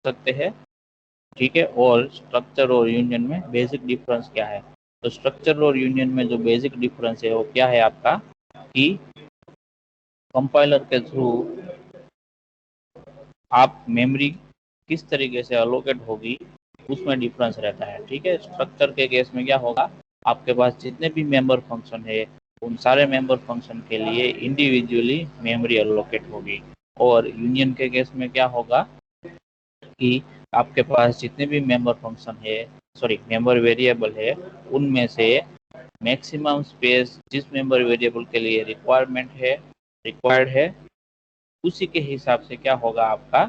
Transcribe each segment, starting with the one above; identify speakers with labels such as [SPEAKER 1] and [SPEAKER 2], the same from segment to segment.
[SPEAKER 1] सकते हैं, ठीक है। और स्ट्रक्चर और यूनियन में बेसिक डिफरेंस क्या है? तो स्ट्रक्चर और यूनियन में जो बेसिक डिफरेंस है वो क्या है आपका, कि कंपाइलर के थ्रू आप मेमोरी किस तरीके से अलोकेट होगी उसमें डिफरेंस रहता है, ठीक है। स्ट्रक्चर के केस में क्या होगा, आपके पास जितने भी मेंबर फंक्शन है उन सारे मेंबर फंक्शन के लिए इंडिविजुअली मेमोरी अलोकेट होगी। और यूनियन के केस में क्या होगा कि आपके पास जितने भी मेंबर फंक्शन है, सॉरी मेंबर वेरिएबल है, उनमें से मैक्सिमम स्पेस जिस मेंबर वेरिएबल के लिए रिक्वायर्ड है उसी के हिसाब से क्या होगा, आपका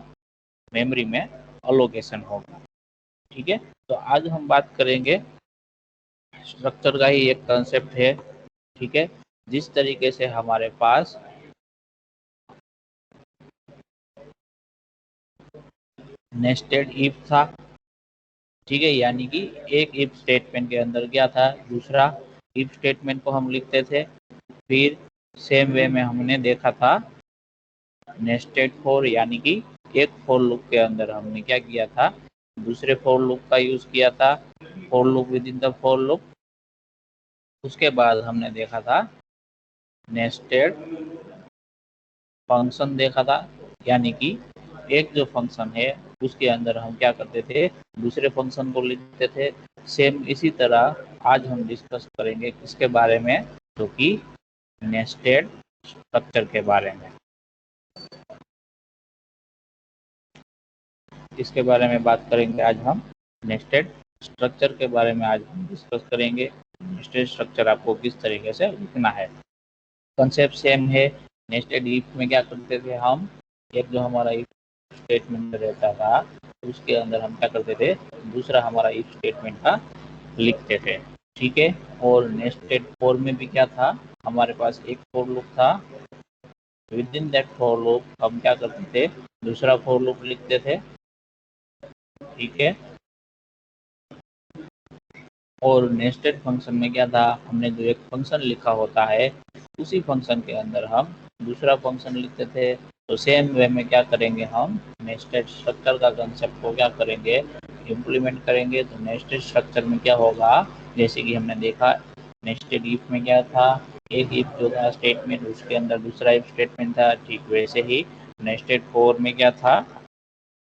[SPEAKER 1] मेमोरी में अलोकेशन होगा, ठीक है। तो आज हम बात करेंगे स्ट्रक्चर का ही एक कंसेप्ट है, ठीक है। जिस तरीके से हमारे पास नेस्टेड इफ था, ठीक है, यानी कि एक इफ स्टेटमेंट के अंदर क्या था, दूसरा इफ स्टेटमेंट को हम लिखते थे। फिर सेम वे में हमने देखा था नेस्टेड फॉर, यानी कि एक फॉर लूप के अंदर हमने क्या किया था, दूसरे फॉर लूप का यूज किया था, for loop with in the for loop. उसके बाद हमने देखा था नेस्टेड फंक्शन देखा था, यानी कि एक जो फंक्शन है उसके अंदर हम क्या करते थे, दूसरे फंक्शन को लिखते थे। सेम इसी तरह आज हम डिस्कस करेंगे किसके बारे में, जो कि नेस्टेड स्ट्रक्चर के बारे में। इसके बारे में बात करेंगे आज हम, नेस्टेड स्ट्रक्चर के बारे में आज हम डिस्कस करेंगे। नेस्टेड स्ट्रक्चर आपको किस तरीके से लिखना है, कंसेप्ट सेम है। नेस्टेड इफ में क्या करते थे हम, एक जो हमारा इफ स्टेटमेंट रहता था उसके अंदर हम क्या करते थे, दूसरा हमारा इफ स्टेटमेंट का लिखते थे, ठीक है। और नेस्टेड फॉर में भी क्या था, हमारे पास एक फॉर लूप था, with in that for loop हम क्या करते थे, दूसरा फॉर लूप लिखते थे, ठीक है। और नेस्टेड फंक्शन में क्या था, हमने जो एक फंक्शन लिखा होता है उसी फंक्शन के अंदर हम दूसरा फंक्शन लिखते थे। तो सेम वे में क्या करेंगे, हम नेस्टेड स्ट्रक्चर का कंसेप्ट को क्या करेंगे, इम्प्लीमेंट करेंगे। तो नेस्टेड स्ट्रक्चर में क्या होगा, जैसे कि हमने देखा नेस्टेड इफ में क्या था, एक इफ जो था स्टेटमेंट उसके अंदर दूसरा इफ स्टेटमेंट था, ठीक वैसे ही नेस्टेड फॉर में क्या था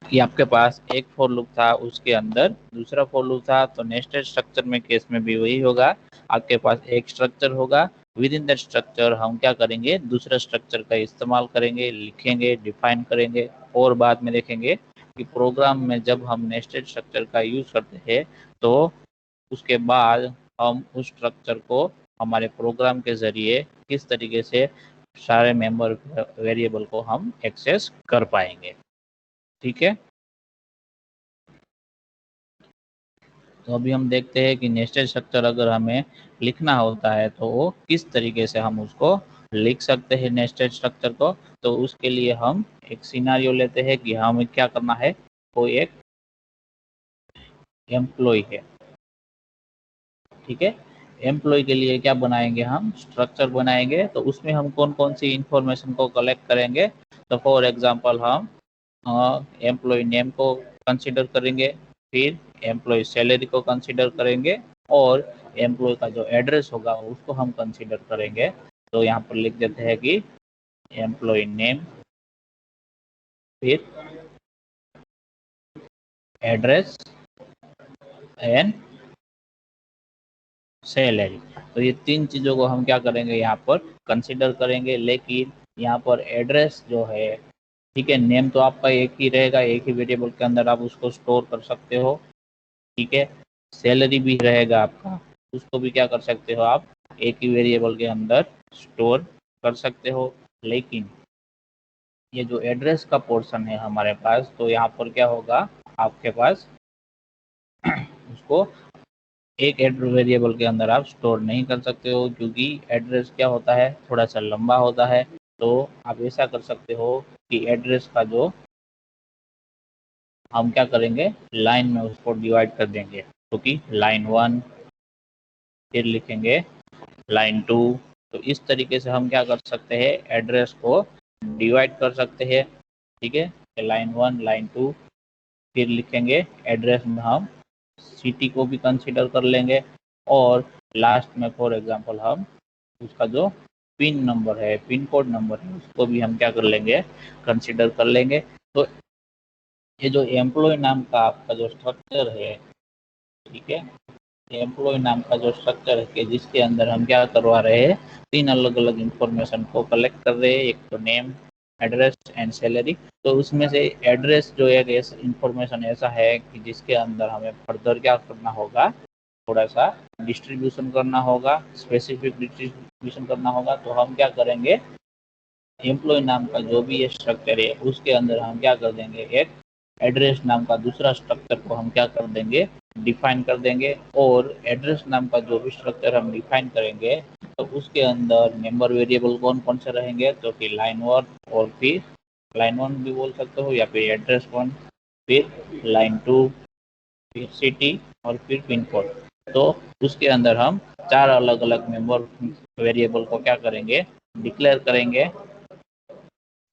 [SPEAKER 1] कि आपके पास एक फॉर लूप था उसके अंदर दूसरा फॉर लूप था। तो नेस्टेड स्ट्रक्चर में केस में भी वही होगा, आपके पास एक स्ट्रक्चर होगा, विद इन दैट स्ट्रक्चर हम क्या करेंगे, दूसरा स्ट्रक्चर का इस्तेमाल करेंगे, लिखेंगे, डिफाइन करेंगे। और बाद में देखेंगे कि प्रोग्राम में जब हम नेस्टेड स्ट्रक्चर का यूज करते हैं तो उसके बाद हम उस स्ट्रक्चर को हमारे प्रोग्राम के जरिए किस तरीके से सारे मेंबर वेरिएबल को हम एक्सेस कर पाएंगे, ठीक है। तो अभी हम देखते हैं कि नेस्टेड स्ट्रक्चर अगर हमें लिखना होता है तो वो किस तरीके से हम उसको लिख सकते हैं नेस्टेड स्ट्रक्चर को। तो उसके लिए हम एक सिनारियो लेते हैं कि हमें क्या करना है, कोई एक एम्प्लॉय है, ठीक है। एम्प्लॉय के लिए क्या बनाएंगे, हम स्ट्रक्चर बनाएंगे। तो उसमें हम कौन कौन सी इंफॉर्मेशन को कलेक्ट करेंगे, तो फॉर एग्जांपल हम एम्प्लॉय नेम को कंसीडर करेंगे, फिर एम्प्लॉय सैलरी को कंसीडर करेंगे, और एम्प्लॉय का जो एड्रेस होगा उसको हम कंसीडर करेंगे। तो यहाँ पर लिख देते हैं कि एम्प्लॉय नेम, फिर एड्रेस एंड सैलरी। तो ये तीन चीज़ों को हम क्या करेंगे, यहाँ पर कंसीडर करेंगे। लेकिन यहाँ पर एड्रेस जो है, ठीक है, नेम तो आपका एक ही रहेगा, एक ही वेरिएबल के अंदर आप उसको स्टोर कर सकते हो, ठीक है। सैलरी भी रहेगा आपका, उसको भी क्या कर सकते हो आप, एक ही वेरिएबल के अंदर स्टोर कर सकते हो। लेकिन ये जो एड्रेस का पोर्शन है हमारे पास, तो यहाँ पर क्या होगा, आपके पास उसको एक एड्रेस वेरिएबल के अंदर आप स्टोर नहीं कर सकते हो, क्योंकि एड्रेस क्या होता है, थोड़ा सा लंबा होता है। तो आप ऐसा कर सकते हो कि एड्रेस का जो हम क्या करेंगे, लाइन में उसको डिवाइड कर देंगे, क्योंकि लाइन 1 फिर लिखेंगे लाइन 2। तो इस तरीके से हम क्या कर सकते हैं, एड्रेस को डिवाइड कर सकते हैं, ठीक है। लाइन 1 लाइन 2 फिर लिखेंगे एड्रेस में हम सिटी को भी कंसीडर कर लेंगे, और लास्ट में फॉर एग्जांपल हम उसका जो पिन नंबर है, पिन कोड नंबर है, उसको भी हम क्या कर लेंगे, कंसीडर कर लेंगे। तो ये जो एम्प्लॉय नाम का आपका जो स्ट्रक्चर है, ठीक है, एम्प्लॉय नाम का जो स्ट्रक्चर है कि जिसके अंदर हम क्या करवा रहे हैं, तीन अलग अलग इंफॉर्मेशन को कलेक्ट कर रहे हैं। एक तो नेम, एड्रेस एंड सैलरी। तो उसमें से एड्रेस जो एक इंफॉर्मेशन ऐसा है कि जिसके अंदर हमें फर्दर क्या करना होगा, थोड़ा सा डिस्ट्रीब्यूशन करना होगा, स्पेसिफिक डिस्ट्रीब्यूशन करना होगा। तो हम क्या करेंगे, एम्प्लॉय नाम का जो भी ये स्ट्रक्चर है उसके अंदर हम क्या कर देंगे, एक एड्रेस नाम का दूसरा स्ट्रक्चर को हम क्या कर देंगे, डिफाइन कर देंगे। और एड्रेस नाम का जो भी स्ट्रक्चर हम डिफाइन करेंगे तो उसके अंदर मेंबर वेरिएबल कौन कौन से रहेंगे, तो कि लाइन 1, और फिर लाइन 1 भी बोल सकते हो, या फिर एड्रेस 1, फिर लाइन 2, फिर सिटी, और फिर पिन कोड। तो उसके अंदर हम चार अलग अलग मेंबर वेरिएबल को क्या करेंगे, डिक्लेयर करेंगे।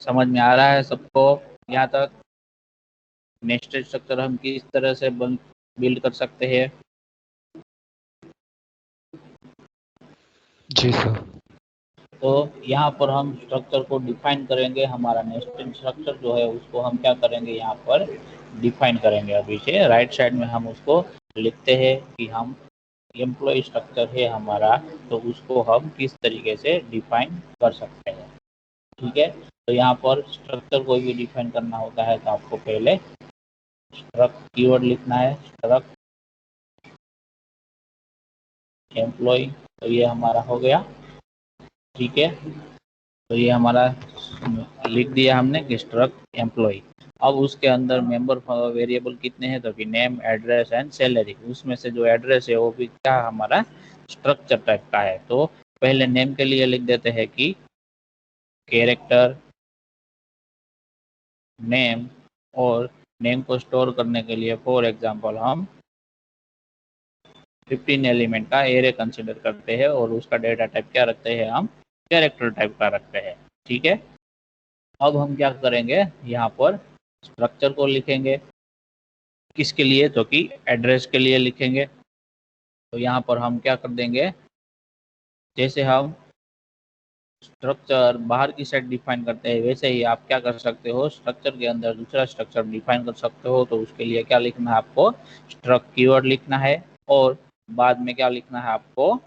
[SPEAKER 1] समझ में आ रहा है सबको यहाँ तक? नेस्टेड स्ट्रक्चर हम किस तरह से बिल्ड कर सकते हैं?
[SPEAKER 2] जी सर।
[SPEAKER 1] तो यहाँ पर हम स्ट्रक्चर को डिफाइन करेंगे। हमारा नेस्टेड स्ट्रक्चर जो है उसको हम क्या करेंगे, यहाँ पर डिफाइन करेंगे। अभी से राइट साइड में हम उसको लिखते हैं कि हम एम्प्लॉय स्ट्रक्चर है हमारा, तो उसको हम किस तरीके से डिफाइन कर सकते हैं। ठीक है, तो यहाँ पर स्ट्रक्चर कोई भी डिफाइन करना होता है तो आपको पहले स्ट्रक्ट कीवर्ड लिखना है, स्ट्रक्ट एम्प्लॉय। तो ये हमारा हो गया। ठीक है, तो ये हमारा लिख दिया हमने कि स्ट्रक्ट एम्प्लॉय। अब उसके अंदर मेंबर वेरिएबल कितने हैं, तो कि नेम, एड्रेस एंड सैलरी। उसमें से जो एड्रेस है वो भी क्या हमारा स्ट्रक्चर टाइप का है। तो पहले नेम के लिए लिख देते हैं कि कैरेक्टर नेम, और नेम को स्टोर करने के लिए फॉर एग्जांपल हम 15 एलिमेंट का एरे कंसिडर करते हैं, और उसका डेटा टाइप क्या रखते हैं, हम कैरेक्टर टाइप का रखते हैं। ठीक है, अब हम क्या करेंगे, यहाँ पर स्ट्रक्चर को लिखेंगे। किसके लिए, तो कि एड्रेस के लिए लिखेंगे। तो यहाँ पर हम क्या कर देंगे, जैसे हम स्ट्रक्चर बाहर की साइड डिफाइन करते हैं वैसे ही आप क्या कर सकते हो, स्ट्रक्चर के अंदर दूसरा स्ट्रक्चर डिफाइन कर सकते हो। तो उसके लिए क्या लिखना है आपको, स्ट्रक्ट कीवर्ड लिखना है, और बाद में क्या लिखना है आपको,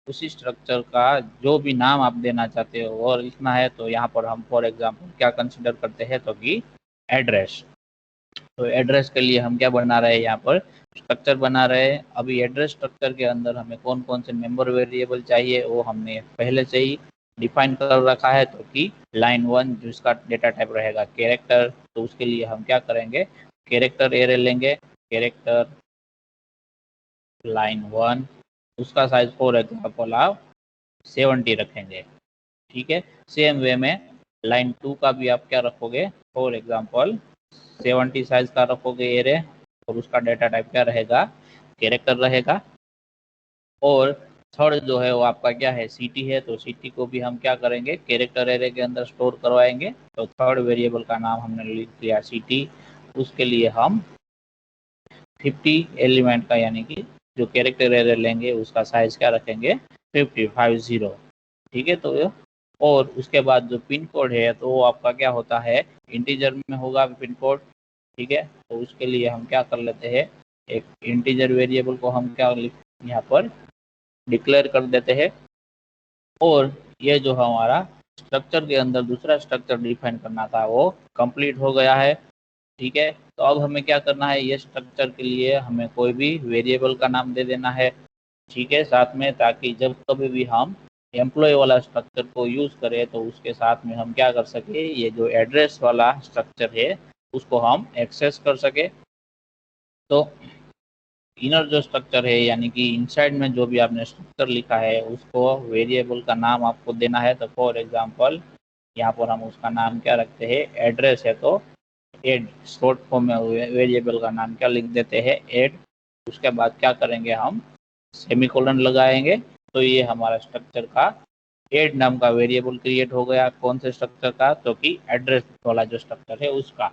[SPEAKER 1] उसी स्ट्रक्चर का जो भी नाम आप देना चाहते हो वो लिखना है। तो यहाँ पर हम फॉर एग्जांपल क्या कंसिडर करते हैं, तो कि एड्रेस। तो एड्रेस के लिए हम क्या बना रहे हैं, यहाँ पर स्ट्रक्चर बना रहे हैं। अभी एड्रेस स्ट्रक्चर के अंदर हमें कौन कौन से मेंबर वेरिएबल चाहिए वो हमने पहले से ही डिफाइन कर रखा है। तो कि लाइन 1 जिसका डेटा टाइप रहेगा कैरेक्टर, तो उसके लिए हम क्या करेंगे, कैरेक्टर एरे लेंगे, कैरेक्टर लाइन 1, उसका साइज फॉर एग्जाम्पल आप 70 रखेंगे। ठीक है, सेम वे में लाइन 2 का भी आप क्या रखोगे, फॉर एग्जांपल 70 साइज का रखोगे एरे, और उसका डेटा टाइप क्या रहेगा, कैरेक्टर रहेगा। और थर्ड जो है वो आपका क्या है, सिटी है। तो सिटी को भी हम क्या करेंगे, कैरेक्टर एरे के अंदर स्टोर करवाएंगे। तो थर्ड वेरिएबल का नाम हमने लिख दिया सिटी। उसके लिए हम 50 एलिमेंट का, यानी कि जो कैरेक्टर एरे लेंगे उसका साइज क्या रखेंगे, 50। ठीक है, तो और उसके बाद जो पिन कोड है तो वो आपका क्या होता है, इंटीजर में होगा पिन कोड। ठीक है, तो उसके लिए हम क्या कर लेते हैं, एक इंटीजर वेरिएबल को हम क्या यहाँ पर डिक्लेयर कर देते हैं। और ये जो हमारा स्ट्रक्चर के अंदर दूसरा स्ट्रक्चर डिफाइन करना था वो कंप्लीट हो गया है। ठीक है, तो अब हमें क्या करना है, ये स्ट्रक्चर के लिए हमें कोई भी वेरिएबल का नाम दे देना है। ठीक है, साथ में, ताकि जब कभी भी हम एम्प्लॉय वाला स्ट्रक्चर को यूज करें तो उसके साथ में हम क्या कर सके, ये जो एड्रेस वाला स्ट्रक्चर है उसको हम एक्सेस कर सके। तो इनर जो स्ट्रक्चर है, यानी कि इनसाइड में जो भी आपने स्ट्रक्चर लिखा है उसको वेरिएबल का नाम आपको देना है। तो फॉर एग्जांपल यहाँ पर हम उसका नाम क्या रखते हैं, एड्रेस है तो एड, शॉर्ट फॉर्म में वेरिएबल का नाम क्या लिख देते हैं, एड। उसके बाद क्या करेंगे, हम सेमीकोलन लगाएंगे। तो ये हमारा स्ट्रक्चर का एड नाम का वेरिएबल क्रिएट हो गया। कौन से स्ट्रक्चर का, तो कि एड्रेस वाला जो स्ट्रक्चर है उसका।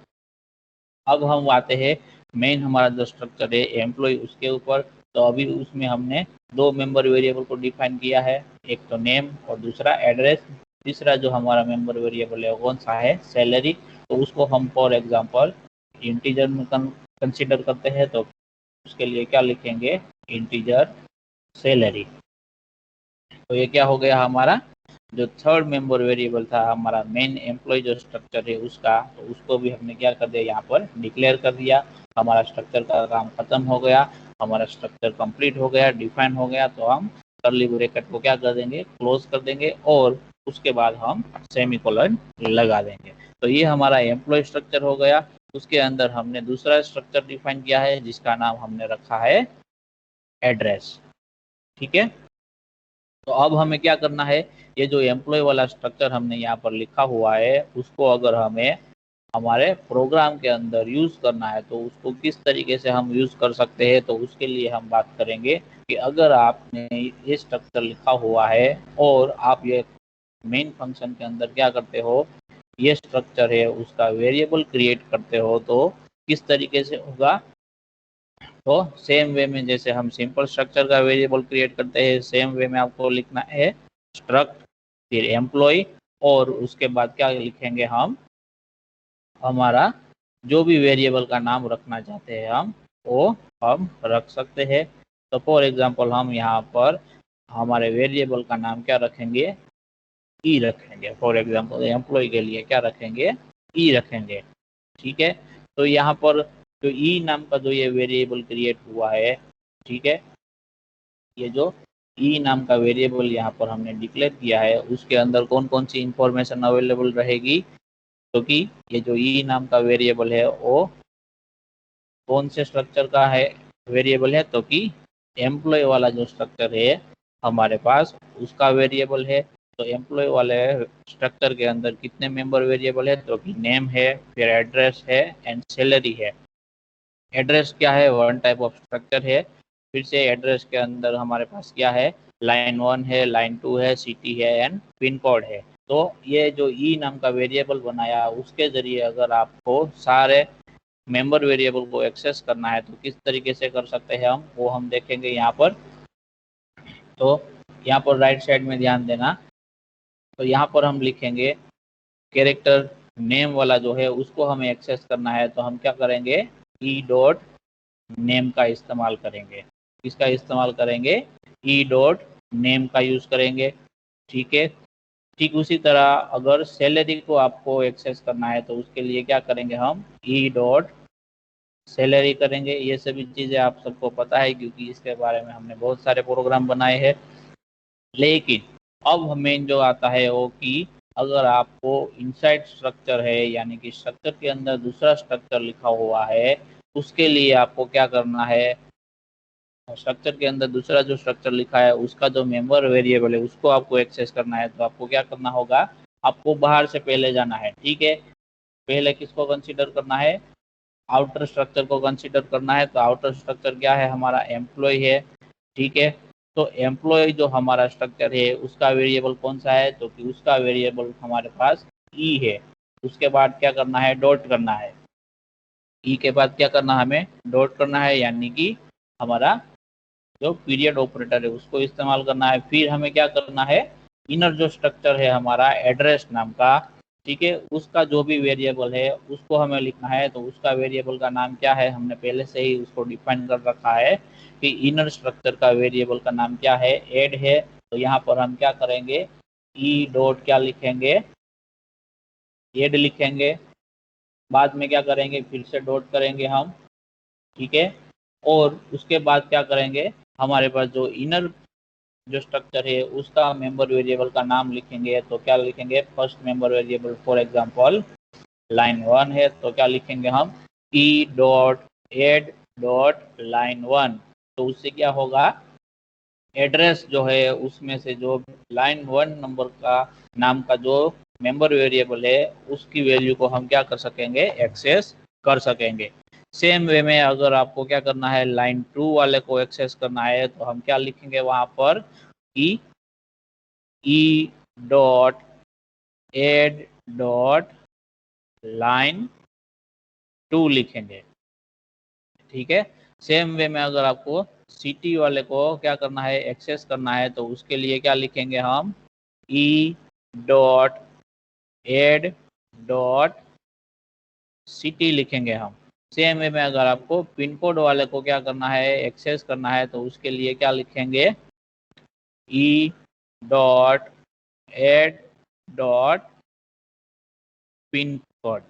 [SPEAKER 1] अब हम आते हैं मेन हमारा जो स्ट्रक्चर है एम्प्लॉय उसके ऊपर। तो अभी उसमें हमने दो मेंबर वेरिएबल को डिफाइन किया है, एक तो नेम और दूसरा एड्रेस। तीसरा जो हमारा मेंबर वेरिएबल है वो कौन सा है, सैलरी। तो उसको हम फॉर एग्जांपल इंटीजर में कंसीडर करते हैं, तो उसके लिए क्या लिखेंगे, इंटीजर सैलरी। तो ये क्या हो गया हमारा जो थर्ड मेंबर वेरिएबल था हमारा मेन एम्प्लॉय जो स्ट्रक्चर है उसका, तो उसको भी हमने क्या कर दिया, यहाँ पर डिक्लेयर कर दिया। हमारा स्ट्रक्चर का काम खत्म हो गया, हमारा स्ट्रक्चर कंप्लीट हो गया, डिफाइन हो गया। तो हम कर्ली ब्रैकेट को क्या कर देंगे, क्लोज कर देंगे और उसके बाद हम सेमीकोलन लगा देंगे। तो ये हमारा एम्प्लॉय स्ट्रक्चर हो गया। उसके अंदर हमने दूसरा स्ट्रक्चर डिफाइन किया है जिसका नाम हमने रखा है एड्रेस। ठीक है। तो अब हमें क्या करना है, ये जो एम्प्लॉय वाला स्ट्रक्चर हमने यहाँ पर लिखा हुआ है उसको अगर हमें हमारे प्रोग्राम के अंदर यूज करना है तो उसको किस तरीके से हम यूज कर सकते हैं। तो उसके लिए हम बात करेंगे कि अगर आपने ये स्ट्रक्चर लिखा हुआ है और आप ये मेन फंक्शन के अंदर क्या करते हो, ये स्ट्रक्चर है उसका वेरिएबल क्रिएट करते हो, तो किस तरीके से होगा। तो सेम वे में जैसे हम सिंपल स्ट्रक्चर का वेरिएबल क्रिएट करते हैं, सेम वे में आपको लिखना है स्ट्रक्ट फिर एम्प्लॉय और उसके बाद क्या लिखेंगे हम, हमारा जो भी वेरिएबल का नाम रखना चाहते हैं वो हम रख सकते हैं। तो फॉर एग्जांपल हम यहाँ पर हमारे वेरिएबल का नाम क्या रखेंगे, ई रखेंगे। फॉर एग्जांपल एम्प्लॉय के लिए क्या रखेंगे, ई रखेंगे। ठीक है। तो यहाँ पर जो ई नाम का जो ये वेरिएबल क्रिएट हुआ है, ठीक है, ये जो ई नाम का वेरिएबल यहाँ पर हमने डिक्लेयर किया है उसके अंदर कौन कौन सी इंफॉर्मेशन अवेलेबल रहेगी। क्योंकि ये जो ई नाम का वेरिएबल है वो कौन से स्ट्रक्चर का है वेरिएबल है, तो कि एम्प्लॉय वाला जो स्ट्रक्चर है हमारे पास उसका वेरिएबल है। तो एम्प्लॉय वाले स्ट्रक्चर के अंदर कितने मेंबर वेरिएबल है, तो कि नेम है, फिर एड्रेस है एंड सैलरी है। एड्रेस क्या है, वन टाइप ऑफ स्ट्रक्चर है। फिर से एड्रेस के अंदर हमारे पास क्या है, लाइन 1 है, लाइन 2 है, सिटी है एंड पिन कोड है। तो ये जो ई नाम का वेरिएबल बनाया उसके जरिए अगर आपको सारे मेंबर वेरिएबल को एक्सेस करना है तो किस तरीके से कर सकते हैं हम, वो हम देखेंगे यहाँ पर। तो यहाँ पर राइट साइड में ध्यान देना, तो यहाँ पर हम लिखेंगे कैरेक्टर नेम वाला जो है उसको हमें एक्सेस करना है, तो हम क्या करेंगे, ई डॉट नेम का इस्तेमाल करेंगे। किसका इस्तेमाल करेंगे, ई डॉट नेम का यूज करेंगे। ठीक है। ठीक उसी तरह अगर सैलरी को आपको एक्सेस करना है तो उसके लिए क्या करेंगे, हम ई डॉट सैलरी करेंगे। ये सभी चीज़ें आप सबको पता है क्योंकि इसके बारे में हमने बहुत सारे प्रोग्राम बनाए हैं। लेकिन अब हमें जो आता है वो कि अगर आपको इनसाइड स्ट्रक्चर है यानी कि स्ट्रक्चर के अंदर दूसरा स्ट्रक्चर लिखा हुआ है उसके लिए आपको क्या करना है, स्ट्रक्चर के अंदर दूसरा जो स्ट्रक्चर लिखा है उसका जो मेंबर वेरिएबल है उसको आपको एक्सेस करना है। तो आपको क्या करना होगा, आपको बाहर से पहले जाना है। ठीक है। पहले किसको कंसीडर करना है, आउटर स्ट्रक्चर को कंसीडर करना है। तो आउटर स्ट्रक्चर क्या है, हमारा एम्प्लॉय है। ठीक है। तो एम्प्लॉय जो हमारा स्ट्रक्चर है उसका वेरिएबल कौन सा है, तो कि उसका वेरिएबल हमारे पास ई है। उसके बाद क्या करना है, डॉट करना है। ई के बाद क्या करना है, हमें डॉट करना है, यानी कि हमारा जो पीरियड ऑपरेटर है उसको इस्तेमाल करना है। फिर हमें क्या करना है, इनर जो स्ट्रक्चर है हमारा एड्रेस नाम का, ठीक है, उसका जो भी वेरिएबल है उसको हमें लिखना है। तो उसका वेरिएबल का नाम क्या है, हमने पहले से ही उसको डिफाइन कर रखा है कि इनर स्ट्रक्चर का वेरिएबल का नाम क्या है, एड है। तो यहाँ पर हम क्या करेंगे, ई डॉट क्या लिखेंगे, एड लिखेंगे। बाद में क्या करेंगे, फिर से डॉट करेंगे हम। ठीक है। और उसके बाद क्या करेंगे, हमारे पास जो इनर जो स्ट्रक्चर है उसका मेंबर वेरिएबल का नाम लिखेंगे। तो क्या लिखेंगे, first member variable for example line 1 है तो क्या लिखेंगे हम, e dot add dot line 1। तो उससे क्या होगा, एड्रेस जो है उसमें से जो लाइन 1 नंबर का नाम का जो मेंबर वेरिएबल है उसकी वैल्यू को हम क्या कर सकेंगे, एक्सेस कर सकेंगे। सेम वे में अगर आपको क्या करना है, लाइन 2 वाले को एक्सेस करना है तो हम क्या लिखेंगे वहां पर, e e dot add dot line 2 लिखेंगे। ठीक है, सेम वे में अगर आपको सिटी वाले को क्या करना है, एक्सेस करना है, तो उसके लिए क्या लिखेंगे हम, e dot add dot city लिखेंगे हम। सेम वे में अगर आपको पिन कोड वाले को क्या करना है, एक्सेस करना है, तो उसके लिए क्या लिखेंगे, e dot add dot pin code.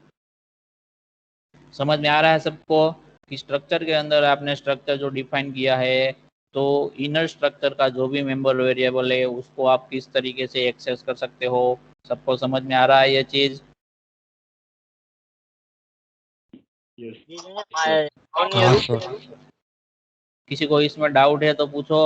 [SPEAKER 1] समझ में आ रहा है सबको कि स्ट्रक्चर के अंदर आपने स्ट्रक्चर जो डिफाइन किया है, तो इनर स्ट्रक्चर का जो भी मेंबर वेरिएबल है उसको आप किस तरीके से एक्सेस कर सकते हो। सबको समझ में आ रहा है ये चीज?
[SPEAKER 2] हाँ सर।
[SPEAKER 1] किसी को इसमें डाउट है तो पूछो।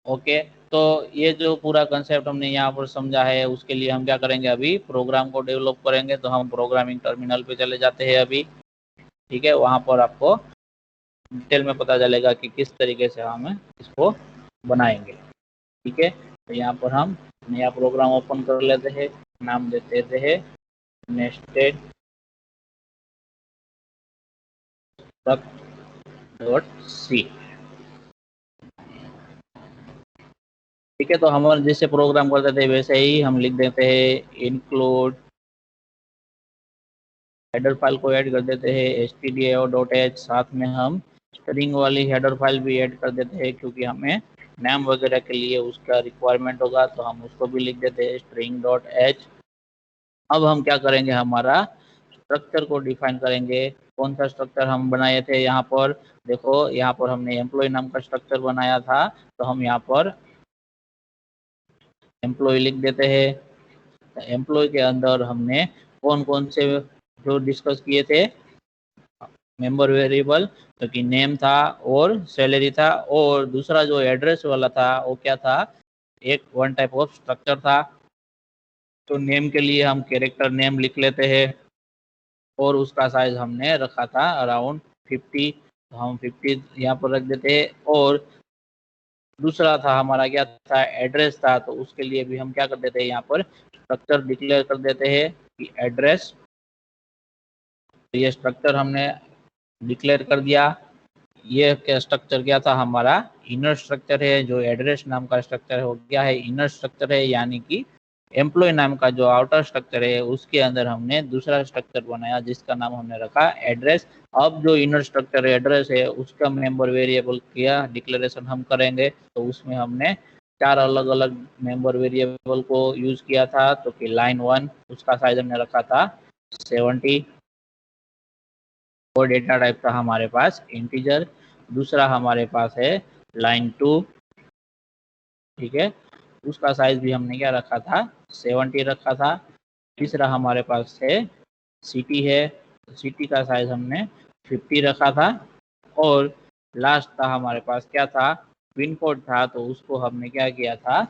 [SPEAKER 1] ओके, तो ये जो पूरा कंसेप्ट हमने यहाँ पर समझा है, उसके लिए हम क्या करेंगे, अभी प्रोग्राम को डेवलप करेंगे। तो हम प्रोग्रामिंग टर्मिनल पे चले जाते हैं अभी। ठीक है, वहाँ पर आपको डिटेल में पता चलेगा कि किस तरीके से हम इसको बनाएंगे। ठीक है, तो यहाँ पर हम नया प्रोग्राम ओपन कर लेते हैं, नाम दे देते हैं नेस्टेड डॉट सी। ठीक है, तो हम जैसे प्रोग्राम करते थे वैसे ही हम लिख देते हैं इंक्लूड, हेडर फाइल को ऐड कर देते हैं stdio.h, साथ में हम स्ट्रिंग वाली हेडर फाइल भी ऐड कर देते हैं, क्योंकि हमें नाम वगैरह के लिए उसका रिक्वायरमेंट होगा, तो हम उसको भी लिख देते हैं string.h। अब हम क्या करेंगे, हमारा स्ट्रक्चर को डिफाइन करेंगे। कौन सा स्ट्रक्चर हम बनाए थे, यहाँ पर देखो, यहाँ पर हमने एम्प्लॉय नाम का स्ट्रक्चर बनाया था, तो हम यहाँ पर एम्प्लॉय लिख देते हैं। एम्प्लॉय के अंदर हमने कौन कौन से जो डिस्कस किए थे मेंबर वेरिएबल, तो कि नेम था और सैलरी था, और दूसरा जो एड्रेस वाला था वो क्या था, एक वन टाइप ऑफ स्ट्रक्चर था। तो नेम के लिए हम कैरेक्टर नेम लिख लेते हैं, और उसका साइज हमने रखा था अराउंड 50, तो हम 50 यहाँ पर रख देते हैं। और दूसरा था हमारा क्या था, एड्रेस था, तो उसके लिए भी हम क्या कर देते हैं, यहाँ पर स्ट्रक्चर डिक्लेयर कर देते हैं कि एड्रेस। तो ये स्ट्रक्चर हमने डिक्लेयर कर दिया। ये क्या स्ट्रक्चर क्या था, हमारा इनर स्ट्रक्चर है। जो एड्रेस नाम का स्ट्रक्चर है वो क्या है, इनर स्ट्रक्चर है, यानी कि एम्प्लॉय नाम का जो आउटर स्ट्रक्चर है उसके अंदर हमने दूसरा स्ट्रक्चर बनाया जिसका नाम हमने रखा एड्रेस। अब जो इनर स्ट्रक्चर एड्रेस है उसका मेंबर वेरिएबल किया डिक्लेरेशन हम करेंगे, तो उसमें हमने 4 अलग अलग मेंबर वेरिएबल को यूज किया था। तो कि लाइन 1 उसका साइज हमने रखा था 70, और डेटा टाइप था हमारे पास इंटीजर। दूसरा हमारे पास है लाइन 2, ठीक है, उसका साइज भी हमने क्या रखा था, 70 रखा था। तीसरा हमारे पास है सिटी है, सिटी का साइज हमने 50 रखा था। और लास्ट था हमारे पास क्या था, पिन कोड था, तो उसको हमने क्या किया था,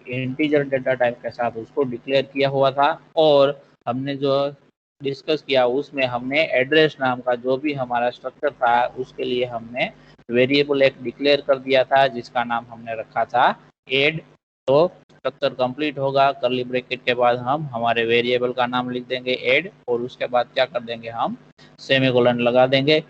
[SPEAKER 1] इंटीजर डेटा टाइप के साथ उसको डिक्लेयर किया हुआ था। और हमने जो डिस्कस किया उसमें हमने एड्रेस नाम का जो भी हमारा स्ट्रक्चर था उसके लिए हमने वेरिएबल एक डिक्लेयर कर दिया था जिसका नाम हमने रखा था एड। तो स्ट्रक्चर कंप्लीट होगा, करली ब्रैकेट के बाद हम हमारे वेरिएबल का नाम लिख देंगे ऐड, और उसके बाद क्या कर देंगे, हम सेमीकोलन लगा देंगे।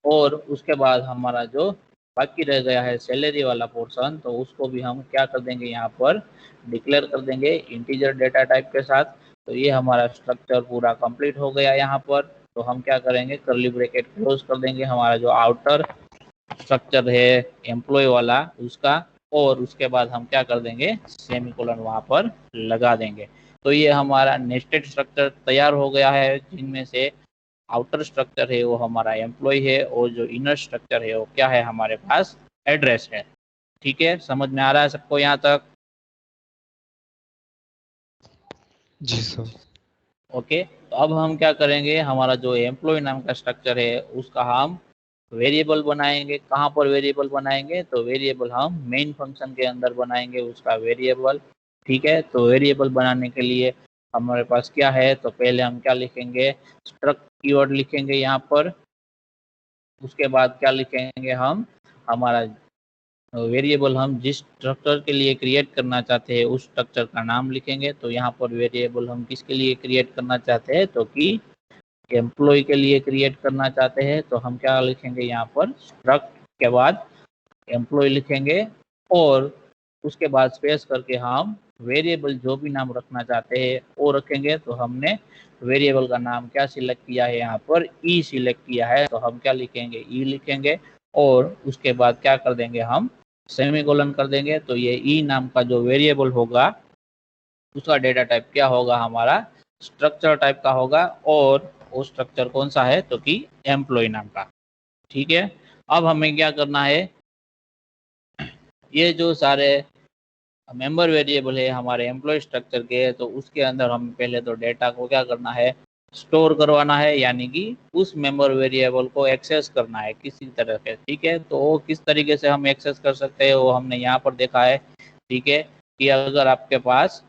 [SPEAKER 1] और उसके बाद हमारा जो बाकी रह गया है सैलरी वाला पोर्शन, तो उसको भी हम क्या कर देंगे, यहाँ पर डिक्लेयर कर देंगे इंटीजर डेटा टाइप के साथ। तो ये हमारा स्ट्रक्चर पूरा कंप्लीट हो गया यहाँ पर। तो हम क्या करेंगे, करली ब्रैकेट क्लोज कर देंगे हमारा जो आउटर स्ट्रक्चर है एम्प्लॉय वाला उसका, और उसके बाद हम क्या कर देंगे, सेमीकोलन वहां पर लगा देंगे। तो ये हमारा नेस्टेड स्ट्रक्चर तैयार हो गया है, जिनमें से आउटर स्ट्रक्चर है वो हमारा एम्प्लॉय है, और जो इनर स्ट्रक्चर है वो क्या है, हमारे पास एड्रेस है। ठीक है, समझ में आ रहा है सबको यहाँ तक?
[SPEAKER 2] जी सर।
[SPEAKER 1] ओके, तो अब हम क्या करेंगे, हमारा जो एम्प्लॉय नाम का स्ट्रक्चर है उसका हम वेरिएबल बनाएंगे। कहाँ पर वेरिएबल बनाएंगे, तो वेरिएबल हम मेन फंक्शन के अंदर बनाएंगे उसका वेरिएबल। ठीक है, तो वेरिएबल बनाने के लिए हमारे पास क्या है, तो पहले हम क्या लिखेंगे, स्ट्रक्ट कीवर्ड लिखेंगे यहाँ पर। उसके बाद क्या लिखेंगे हम, हमारा वेरिएबल हम जिस स्ट्रक्चर के लिए क्रिएट करना चाहते हैं उस स्ट्रक्चर का नाम लिखेंगे। तो यहाँ पर वेरिएबल हम किसके लिए क्रिएट करना चाहते हैं, तो कि एम्प्लॉय के लिए क्रिएट करना चाहते हैं। तो हम क्या लिखेंगे यहाँ पर, स्ट्रक्ट के बाद एम्प्लॉय लिखेंगे और उसके बाद स्पेस करके हम वेरिएबल जो भी नाम रखना चाहते हैं वो रखेंगे। तो हमने वेरिएबल का नाम क्या सिलेक्ट किया है, यहाँ पर ई सिलेक्ट किया है, तो हम क्या लिखेंगे, ई लिखेंगे और उसके बाद क्या कर देंगे, हम सेमीकोलन कर देंगे। तो ये ई नाम का जो वेरिएबल होगा उसका डेटा टाइप क्या होगा, हमारा स्ट्रक्चर टाइप का होगा और वो स्ट्रक्चर कौन सा है, तो कि एम्प्लॉय नाम का। ठीक है, अब हमें क्या करना है, ये जो सारे मेंबर वेरिएबल है हमारे एम्प्लॉय स्ट्रक्चर के, तो उसके अंदर हम पहले तो डेटा को क्या करना है, स्टोर करवाना है, यानी कि उस मेंबर वेरिएबल को एक्सेस करना है किसी तरह के। ठीक है, तो किस तरीके से हम एक्सेस कर सकते हैं वो हमने यहाँ पर देखा है। ठीक है, कि अगर आपके पास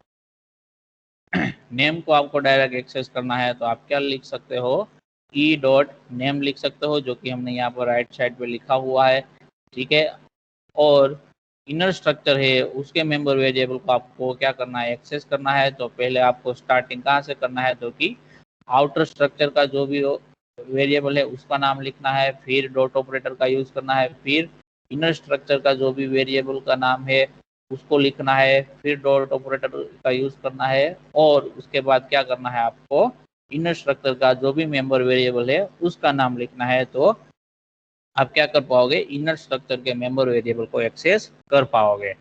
[SPEAKER 1] नेम को आपको डायरेक्ट एक्सेस करना है तो आप क्या लिख सकते हो, ई डॉट नेम लिख सकते हो, जो कि हमने यहाँ पर राइट साइड पे लिखा हुआ है। ठीक है, और इनर स्ट्रक्चर है उसके मेंबर वेरिएबल को आपको क्या करना है, एक्सेस करना है। तो पहले आपको स्टार्टिंग कहाँ से करना है, तो कि आउटर स्ट्रक्चर का जो भी वेरिएबल है उसका नाम लिखना है, फिर डॉट ऑपरेटर का यूज करना है, फिर इनर स्ट्रक्चर का जो भी वेरिएबल का नाम है उसको लिखना है, फिर डॉट ऑपरेटर का यूज करना है और उसके बाद क्या करना है, आपको इनर स्ट्रक्चर का जो भी मेंबर वेरिएबल है उसका नाम लिखना है। तो आप क्या कर पाओगे, इनर स्ट्रक्चर के मेंबर वेरिएबल को एक्सेस कर पाओगे।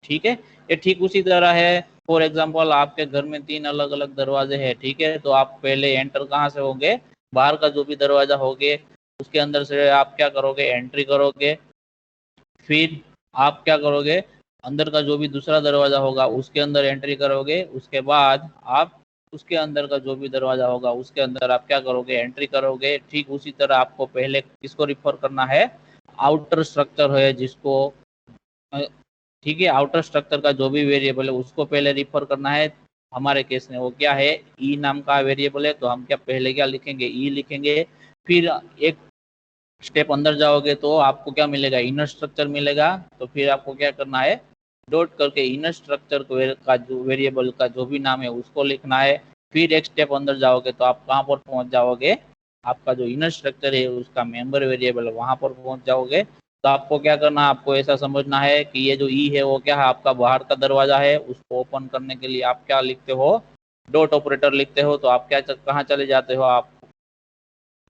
[SPEAKER 1] ठीक है, ये ठीक उसी तरह है। फॉर एग्जांपल आपके घर में 3 अलग अलग दरवाजे हैं। ठीक है, तो आप पहले एंटर कहाँ से होंगे, बाहर का जो भी दरवाजा होगे उसके अंदर से आप क्या करोगे, एंट्री करोगे। फिर आप क्या करोगे, अंदर का जो भी दूसरा दरवाजा होगा उसके अंदर एंट्री करोगे। उसके बाद आप उसके अंदर का जो भी दरवाजा होगा उसके अंदर आप क्या करोगे, एंट्री करोगे। ठीक उसी तरह आपको पहले किसको रिफर करना है, आउटर स्ट्रक्चर है जिसको, ठीक है, आउटर स्ट्रक्चर का जो भी वेरिएबल है उसको पहले रिफर करना है। हमारे केस में वो क्या है, ई नाम का वेरिएबल है, तो हम क्या पहले क्या लिखेंगे, ई लिखेंगे। फिर एक स्टेप अंदर जाओगे तो आपको क्या मिलेगा, इनर स्ट्रक्चर मिलेगा। तो फिर आपको क्या करना है, डॉट करके इनर स्ट्रक्चर का जो वेरिएबल का जो भी नाम है उसको लिखना है। फिर एक स्टेप अंदर जाओगे तो आप कहाँ पर पहुंच जाओगे, आपका जो इनर स्ट्रक्चर है उसका मेंबर वेरिएबल वहां पर पहुंच जाओगे। तो आपको क्या करना है, आपको ऐसा समझना है कि ये जो ई है वो क्या है, आपका बाहर का दरवाजा है। उसको ओपन करने के लिए आप क्या लिखते हो, डॉट ऑपरेटर लिखते हो। तो आप क्या कहाँ चले जाते हो, आप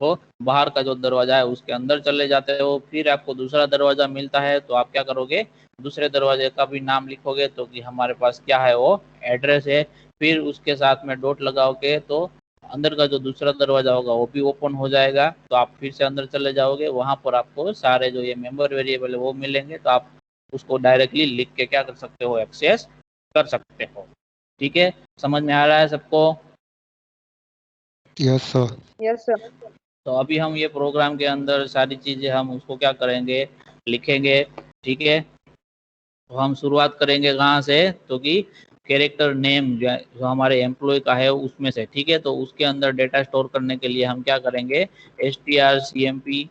[SPEAKER 1] तो बाहर का जो दरवाजा है उसके अंदर चले जाते हो। फिर आपको दूसरा दरवाजा मिलता है तो आप क्या करोगे, दूसरे दरवाजे का भी नाम लिखोगे, तो कि हमारे पास क्या है, वो एड्रेस है। फिर उसके साथ में डॉट लगाओगे तो अंदर का जो दूसरा दरवाजा होगा वो भी ओपन हो जाएगा। तो आप फिर से अंदर चले जाओगे, वहां पर आपको सारे जो ये मेंबर वेरिएबल है वो मिलेंगे। तो आप उसको डायरेक्टली लिख के क्या कर सकते हो, एक्सेस कर सकते हो। ठीक है, समझ में आ रहा है सबको।
[SPEAKER 2] Yes sir.
[SPEAKER 3] Yes sir.
[SPEAKER 1] तो अभी हम ये प्रोग्राम के अंदर सारी चीज़ें हम उसको क्या करेंगे, लिखेंगे। ठीक है, तो हम शुरुआत करेंगे कहाँ से, तो कि कैरेक्टर नेम जो हमारे एम्प्लॉय का है उसमें से। ठीक है, तो उसके अंदर डेटा स्टोर करने के लिए हम क्या करेंगे, strcmp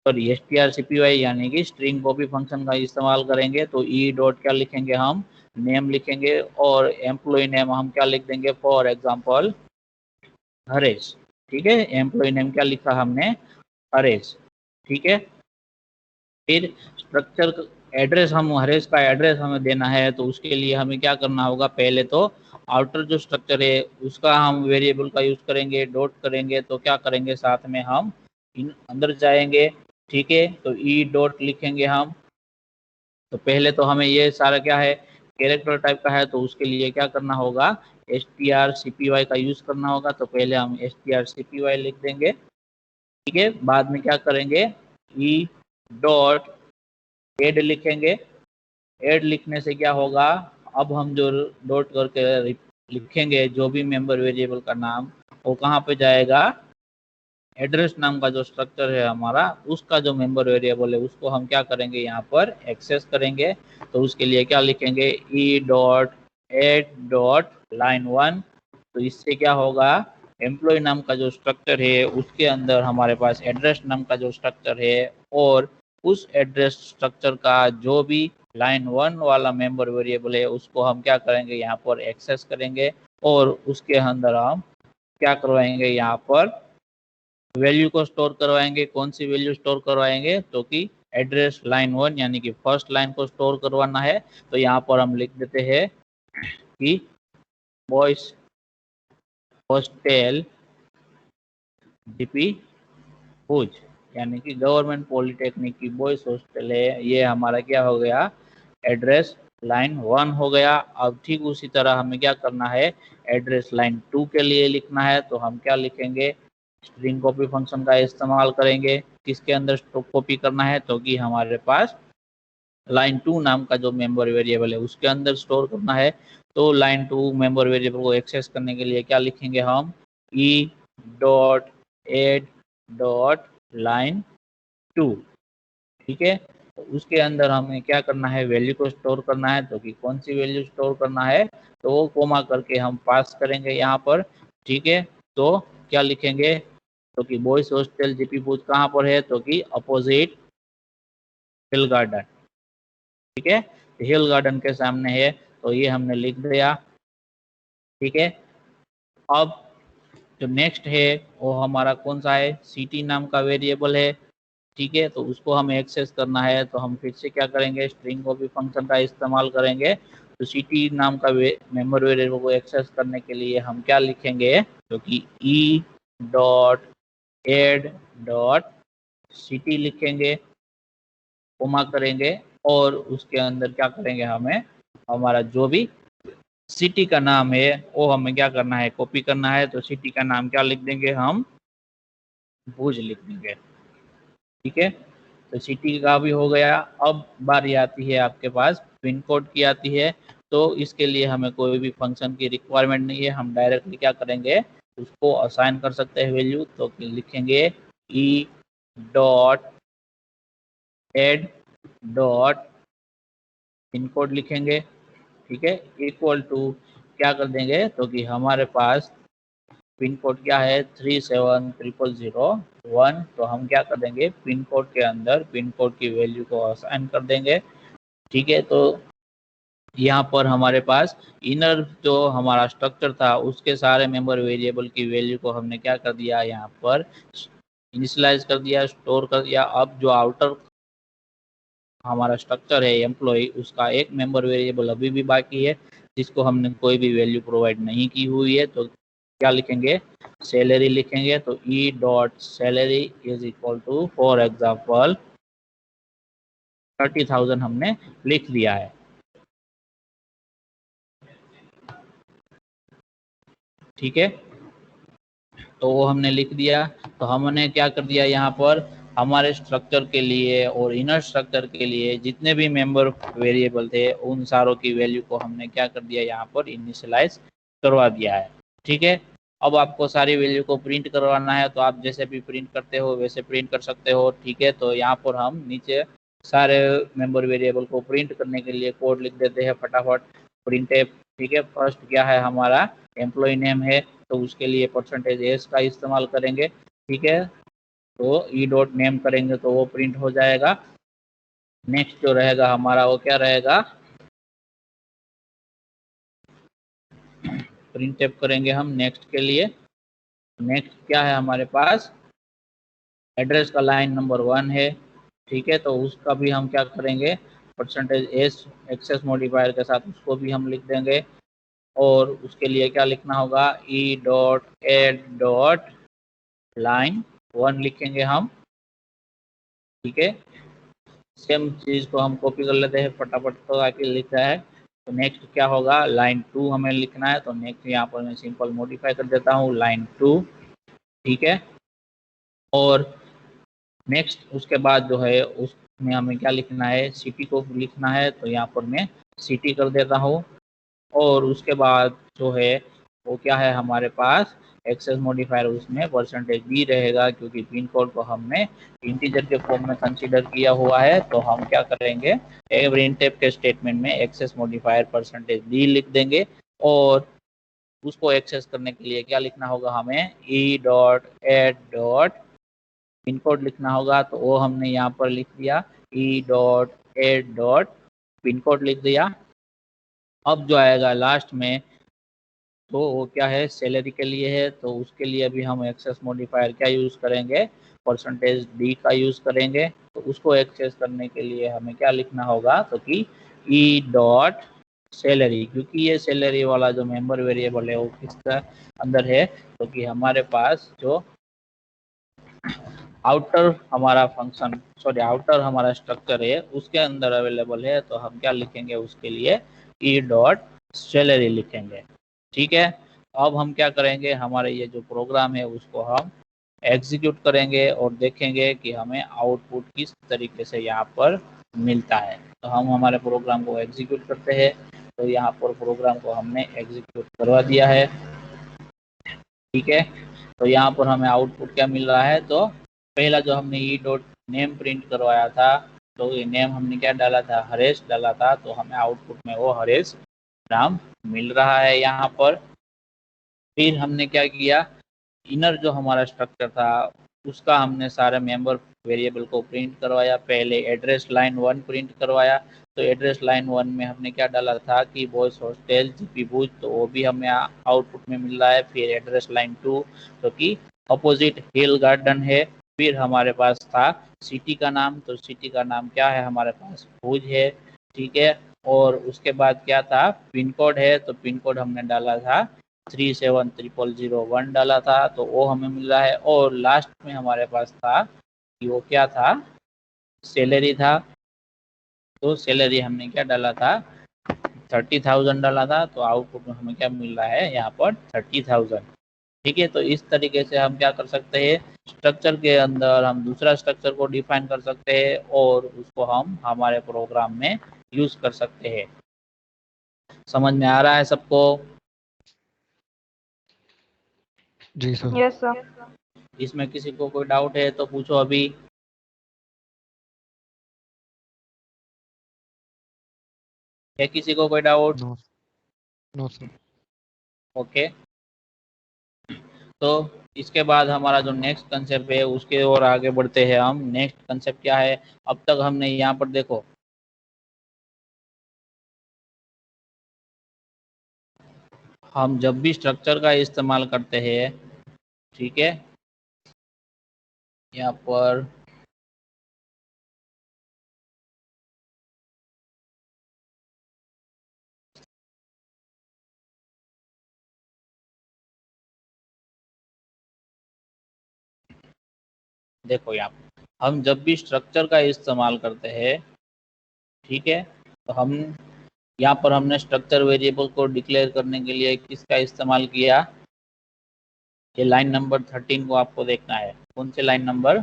[SPEAKER 1] सॉरी strcpy यानी कि स्ट्रिंग कॉपी फंक्शन का इस्तेमाल करेंगे। तो ई डॉट क्या लिखेंगे, हम नेम लिखेंगे और एम्प्लॉय नेम हम क्या लिख देंगे, फॉर एग्जाम्पल हरेश। ठीक है, एम्प्लॉय नेम क्या लिखा हमने, हरेश। ठीक है, फिर स्ट्रक्चर एड्रेस, हम हरेश का एड्रेस हमें देना है। तो उसके लिए हमें क्या करना होगा, पहले तो आउटर जो स्ट्रक्चर है उसका हम वेरिएबल का यूज करेंगे, डॉट करेंगे। तो क्या करेंगे, साथ में हम अंदर जाएंगे। ठीक है, तो ई डॉट लिखेंगे हम। तो पहले तो हमें ये सारा क्या है, कैरेक्टर टाइप का है, तो उसके लिए क्या करना होगा, strcpy का यूज करना होगा। तो पहले हम strcpy लिख देंगे। ठीक है, बाद में क्या करेंगे, ई डॉट एड लिखेंगे। एड लिखने से क्या होगा, अब हम जो डॉट करके लिखेंगे जो भी मेंबर वेरिएबल का नाम, वो कहाँ पे जाएगा, एड्रेस नाम का जो स्ट्रक्चर है हमारा उसका जो मेंबर वेरिएबल है उसको हम क्या करेंगे, यहाँ पर एक्सेस करेंगे। तो उसके लिए क्या लिखेंगे, e dot add dot line 1। तो इससे क्या होगा, एम्प्लॉय नाम का जो स्ट्रक्चर है उसके अंदर हमारे पास एड्रेस नाम का जो स्ट्रक्चर है और उस एड्रेस स्ट्रक्चर का जो भी लाइन 1 वाला मेंबर वेरिएबल है उसको हम क्या करेंगे, यहाँ पर एक्सेस करेंगे और उसके अंदर हम क्या करवाएंगे, यहाँ पर वैल्यू को स्टोर करवाएंगे। कौन सी वैल्यू स्टोर करवाएंगे, तो कि एड्रेस लाइन 1 यानी कि फर्स्ट लाइन को स्टोर करवाना है। तो यहाँ पर हम लिख देते हैं कि बॉयज हॉस्टल जीपी भुज, यानी कि गवर्नमेंट पॉलिटेक्निक की बॉयज हॉस्टल है, ये हमारा क्या हो गया, एड्रेस लाइन 1 हो गया। अब ठीक उसी तरह हमें क्या करना है, एड्रेस लाइन 2 के लिए लिखना है। तो हम क्या लिखेंगे, स्ट्रिंग कॉपी फंक्शन का इस्तेमाल करेंगे। किसके अंदर कॉपी करना है, तो कि हमारे पास लाइन 2 नाम का जो मेंबर वेरिएबल है उसके अंदर स्टोर करना है। तो लाइन 2 मेंबर वेरिएबल को एक्सेस करने के लिए क्या लिखेंगे हम, e dot add dot line 2, ठीक है। तो उसके अंदर हमें क्या करना है, वैल्यू को स्टोर करना है। तो कि कौन सी वैल्यू स्टोर करना है, तो वो कोमा करके हम पास करेंगे यहाँ पर, ठीक है। तो क्या लिखेंगे, तो कि बॉयज हॉस्टल जीपी भुज कहाँ पर है, तो कि अपोजिट हिल गार्डन, ठीक है, हिल गार्डन के सामने है। तो ये हमने लिख दिया, ठीक है। अब जो नेक्स्ट है वो हमारा कौन सा है, सिटी नाम का वेरिएबल है, ठीक है। तो उसको हमें एक्सेस करना है। तो हम फिर से क्या करेंगे, स्ट्रिंग कॉपी फंक्शन का इस्तेमाल करेंगे। तो सिटी नाम का मेंबर वेरिएबल को एक्सेस करने के लिए हम क्या लिखेंगे, जो कि e dot add dot city लिखेंगे, कोमा करेंगे और उसके अंदर क्या करेंगे, हमें हमारा जो भी सिटी का नाम है वो हमें क्या करना है, कॉपी करना है। तो सिटी का नाम क्या लिख देंगे, हम भुज लिख देंगे, ठीक है। तो सिटी का भी हो गया। अब बारी आती है आपके पास पिन कोड की आती है। तो इसके लिए हमें कोई भी फंक्शन की रिक्वायरमेंट नहीं है, हम डायरेक्टली क्या करेंगे, उसको असाइन कर सकते हैं वैल्यू। तो लिखेंगे e dot add dot pin code लिखेंगे, ठीक है, इक्वल टू क्या कर देंगे, तो कि हमारे पास पिन कोड क्या है 370001। तो हम क्या कर देंगे, पिन कोड के अंदर पिन कोड की वैल्यू को असाइन कर देंगे, ठीक है। तो यहाँ पर हमारे पास इनर जो हमारा स्ट्रक्चर था उसके सारे मेंबर वेरिएबल की वैल्यू को हमने क्या कर दिया, यहाँ पर इनिशियलाइज कर दिया, स्टोर कर दिया। अब जो आउटर हमारा स्ट्रक्चर है एम्प्लॉय, उसका एक मेंबर वेरिएबल अभी भी बाकी है जिसको हमने कोई भी वैल्यू प्रोवाइड नहीं की हुई है। तो क्या लिखेंगे, सैलरी लिखेंगे। तो e dot salary is equal to for example 30,000 हमने लिख दिया है, ठीक है। तो वो हमने लिख दिया। तो हमने क्या कर दिया, यहाँ पर हमारे स्ट्रक्चर के लिए और इनर स्ट्रक्चर के लिए जितने भी मेंबर वेरिएबल थे उन सारों की वैल्यू को हमने क्या कर दिया, यहाँ पर इनिशियलाइज करवा दिया है, ठीक है। अब आपको सारी वैल्यू को प्रिंट करवाना है तो आप जैसे भी प्रिंट करते हो वैसे प्रिंट कर सकते हो, ठीक है। तो यहाँ पर हम नीचे सारे मेंबर वेरिएबल को प्रिंट करने के लिए कोड लिख देते हैं फटाफट, प्रिंट एफ, ठीक है। फर्स्ट क्या है, हमारा एम्प्लॉय नेम है तो उसके लिए %s का इस्तेमाल करेंगे, ठीक है। तो ई डॉट नेम करेंगे तो वो प्रिंट हो जाएगा। नेक्स्ट जो रहेगा हमारा वो क्या रहेगा, प्रिंट एफ करेंगे हम नेक्स्ट के लिए। नेक्स्ट क्या है हमारे पास, एड्रेस का लाइन नंबर 1 है, ठीक है। तो उसका भी हम क्या करेंगे, %s एक्सेस मॉडिफायर के साथ उसको भी हम लिख देंगे। और उसके लिए क्या लिखना होगा, e dot add dot line 1 लिखेंगे हम, ठीक है। सेम चीज को हम कॉपी कर लेते हैं फटाफट, तो आके लिखा है। तो नेक्स्ट क्या होगा, लाइन 2 हमें लिखना है। तो नेक्स्ट यहाँ पर मैं सिंपल मॉडिफाई कर देता हूँ लाइन 2, ठीक है। और नेक्स्ट उसके बाद जो है उसमें हमें क्या लिखना है, सिटी को लिखना है। तो यहाँ पर मैं सिटी कर देता हूँ। और उसके बाद जो है वो क्या है हमारे पास, एक्सेस मॉडिफायर, उसमें %b रहेगा क्योंकि पिन कोड को हमने इंटीजर के फॉर्म में कंसीडर किया हुआ है। तो हम क्या करेंगे, printf के स्टेटमेंट में एक्सेस मॉडिफायर %b लिख देंगे। और उसको एक्सेस करने के लिए क्या लिखना होगा हमें, e dot add dot pin code लिखना होगा तो वो हमने यहाँ पर लिख दिया e.8. पिन कोड लिख दिया। अब जो आएगा लास्ट में तो वो क्या है, सैलरी के लिए है, तो उसके लिए भी हम एक्सेस मॉडिफायर क्या यूज करेंगे, %d का यूज करेंगे। तो उसको एक्सेस करने के लिए हमें क्या लिखना होगा, तो कि e.सैलरी, क्योंकि ये सैलरी वाला जो मेंबर वेरिएबल है वो किसका अंदर है, तो कि हमारे पास जो आउटर हमारा फंक्शन आउटर हमारा स्ट्रक्चर है उसके अंदर अवेलेबल है। तो हम क्या लिखेंगे उसके लिए e.सैलरी लिखेंगे। ठीक है, अब हम क्या करेंगे, हमारे ये जो प्रोग्राम है उसको हम एग्जीक्यूट करेंगे और देखेंगे कि हमें आउटपुट किस तरीके से यहाँ पर मिलता है। तो हम हमारे प्रोग्राम को एग्जीक्यूट करते हैं। तो यहाँ पर प्रोग्राम को हमने एग्जीक्यूट करवा दिया है। ठीक है, तो यहाँ पर हमें आउटपुट क्या मिल रहा है, तो पहला जो हमने e.name प्रिंट करवाया था, तो ये नेम हमने क्या डाला था, हरेश डाला था, तो हमें आउटपुट में वो हरेश नाम मिल रहा है यहाँ पर। फिर हमने क्या किया, इनर जो हमारा स्ट्रक्चर था उसका हमने सारे मेंबर वेरिएबल को प्रिंट करवाया। पहले एड्रेस लाइन 1 प्रिंट करवाया, तो एड्रेस लाइन 1 में हमने क्या डाला था कि बॉयज हॉस्टल जीपी भुज, तो वो भी हमें आउटपुट में मिल रहा है। फिर एड्रेस लाइन 2 जो कि अपोजिट हिल गार्डन है। फिर हमारे पास था सिटी का नाम, तो सिटी का नाम क्या है हमारे पास, भुज है। ठीक है, और उसके बाद क्या था, पिन कोड है, तो पिन कोड हमने डाला था 370001 डाला था, तो वो हमें मिल रहा है। और लास्ट में हमारे पास था कि वो क्या था, सैलरी था, तो सैलरी हमने क्या डाला था, 30,000 डाला था, तो आउटपुट में हमें क्या मिल रहा है यहाँ पर 30,000। ठीक है, तो इस तरीके से हम क्या कर सकते हैं, स्ट्रक्चर के अंदर हम दूसरा स्ट्रक्चर को डिफाइन कर सकते हैं और उसको हम हमारे प्रोग्राम में यूज कर सकते हैं। समझ में आ रहा है सबको?
[SPEAKER 2] जी सर।
[SPEAKER 3] Yes sir.
[SPEAKER 1] इसमें किसी को कोई डाउट है तो पूछो अभी। है किसी को कोई doubt?
[SPEAKER 2] No, no sir.
[SPEAKER 1] Okay, तो इसके बाद हमारा जो नेक्स्ट कंसेप्ट है उसके और आगे बढ़ते हैं हम। नेक्स्ट कंसेप्ट क्या है, अब तक हमने यहाँ पर देखो हम जब भी स्ट्रक्चर का इस्तेमाल करते हैं, ठीक है, यहाँ पर देखो यहाँ पर हम जब भी स्ट्रक्चर का इस्तेमाल करते हैं, ठीक है, तो हम यहाँ पर हमने स्ट्रक्चर वेरिएबल को डिक्लेयर करने के लिए किसका इस्तेमाल किया, ये लाइन नंबर 13 को आपको देखना है। कौन से लाइन नंबर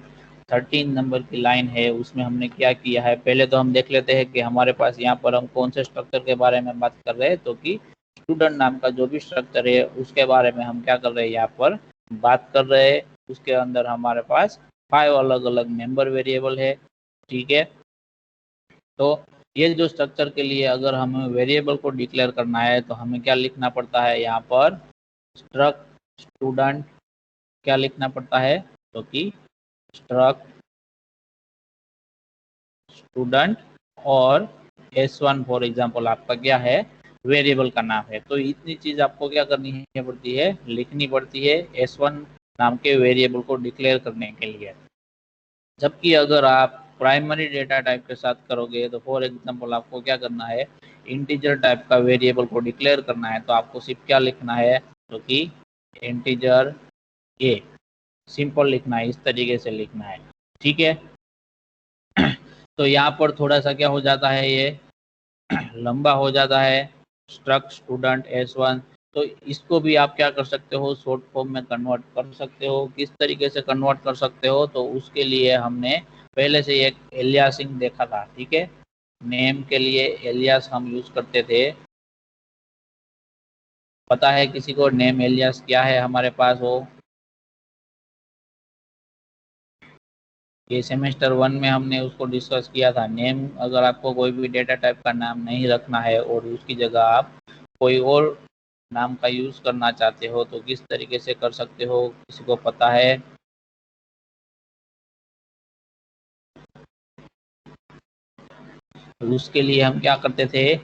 [SPEAKER 1] 13 नंबर की लाइन है, उसमें हमने क्या किया है, पहले तो हम देख लेते हैं कि हमारे पास यहाँ पर हम कौन से स्ट्रक्चर के बारे में बात कर रहे हैं। तो कि स्टूडेंट नाम का जो भी स्ट्रक्चर है उसके बारे में हम क्या कर रहे हैं, यहाँ पर बात कर रहे हैं। उसके अंदर हमारे पास 5 अलग अलग मेंबर वेरिएबल है। ठीक है, तो ये जो स्ट्रक्चर के लिए अगर हमें वेरिएबल को डिक्लेयर करना है तो हमें क्या लिखना पड़ता है, यहाँ पर स्ट्रक्ट स्टूडेंट क्या लिखना पड़ता है, तो कि स्ट्रक्ट स्टूडेंट और S1 फॉर एग्जांपल आपका क्या है, वेरिएबल का नाम है। तो इतनी चीज आपको क्या करनी है पड़ती है, लिखनी पड़ती है S1 नाम के वेरिएबल को डिक्लेयर करने के लिए। जबकि अगर आप प्राइमरी डेटा टाइप के साथ करोगे तो फॉर एग्जांपल आपको क्या करना है, इंटीजर टाइप का वेरिएबल को डिक्लेयर करना है, तो आपको सिर्फ क्या लिखना है, तो कि इंटीजर ए, सिंपल लिखना है, इस तरीके से लिखना है। ठीक है, तो यहाँ पर थोड़ा सा क्या हो जाता है, ये लंबा हो जाता है, स्ट्रक्ट स्टूडेंट S1। तो इसको भी आप क्या कर सकते हो, शॉर्ट फॉर्म में कन्वर्ट कर सकते हो। किस तरीके से कन्वर्ट कर सकते हो, तो उसके लिए हमने पहले से एक एलियासिंग देखा था। ठीक है, नेम के लिए एलियास हम यूज करते थे। पता है किसी को नेम एलियास क्या है हमारे पास हो? ये सेमेस्टर 1 में हमने उसको डिस्कस किया था। नेम, अगर आपको कोई भी डेटा टाइप का नाम नहीं रखना है और उसकी जगह आप कोई और नाम का यूज करना चाहते हो तो किस तरीके से कर सकते हो, किसी को पता है? तो उसके लिए हम क्या करते थे,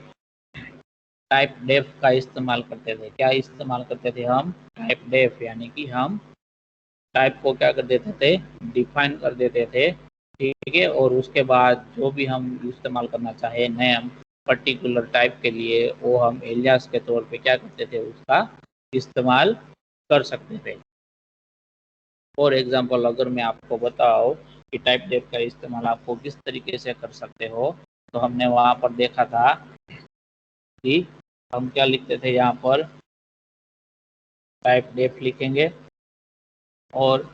[SPEAKER 1] टाइप डेफ का इस्तेमाल करते थे। क्या इस्तेमाल करते थे हम, टाइप डेफ, यानी कि हम टाइप को क्या कर देते थे, डिफाइन कर देते थे, ठीक है। और उसके बाद जो भी हम इस्तेमाल करना चाहे नेम पर्टिकुलर टाइप के लिए, वो हम एलियास के तौर पे क्या करते थे, उसका इस्तेमाल कर सकते थे। फॉर एग्जांपल अगर मैं आपको बताऊं कि टाइप डेफ का इस्तेमाल आपको किस तरीके से कर सकते हो, तो हमने वहां पर देखा था कि हम क्या लिखते थे, यहाँ पर टाइप डेफ लिखेंगे और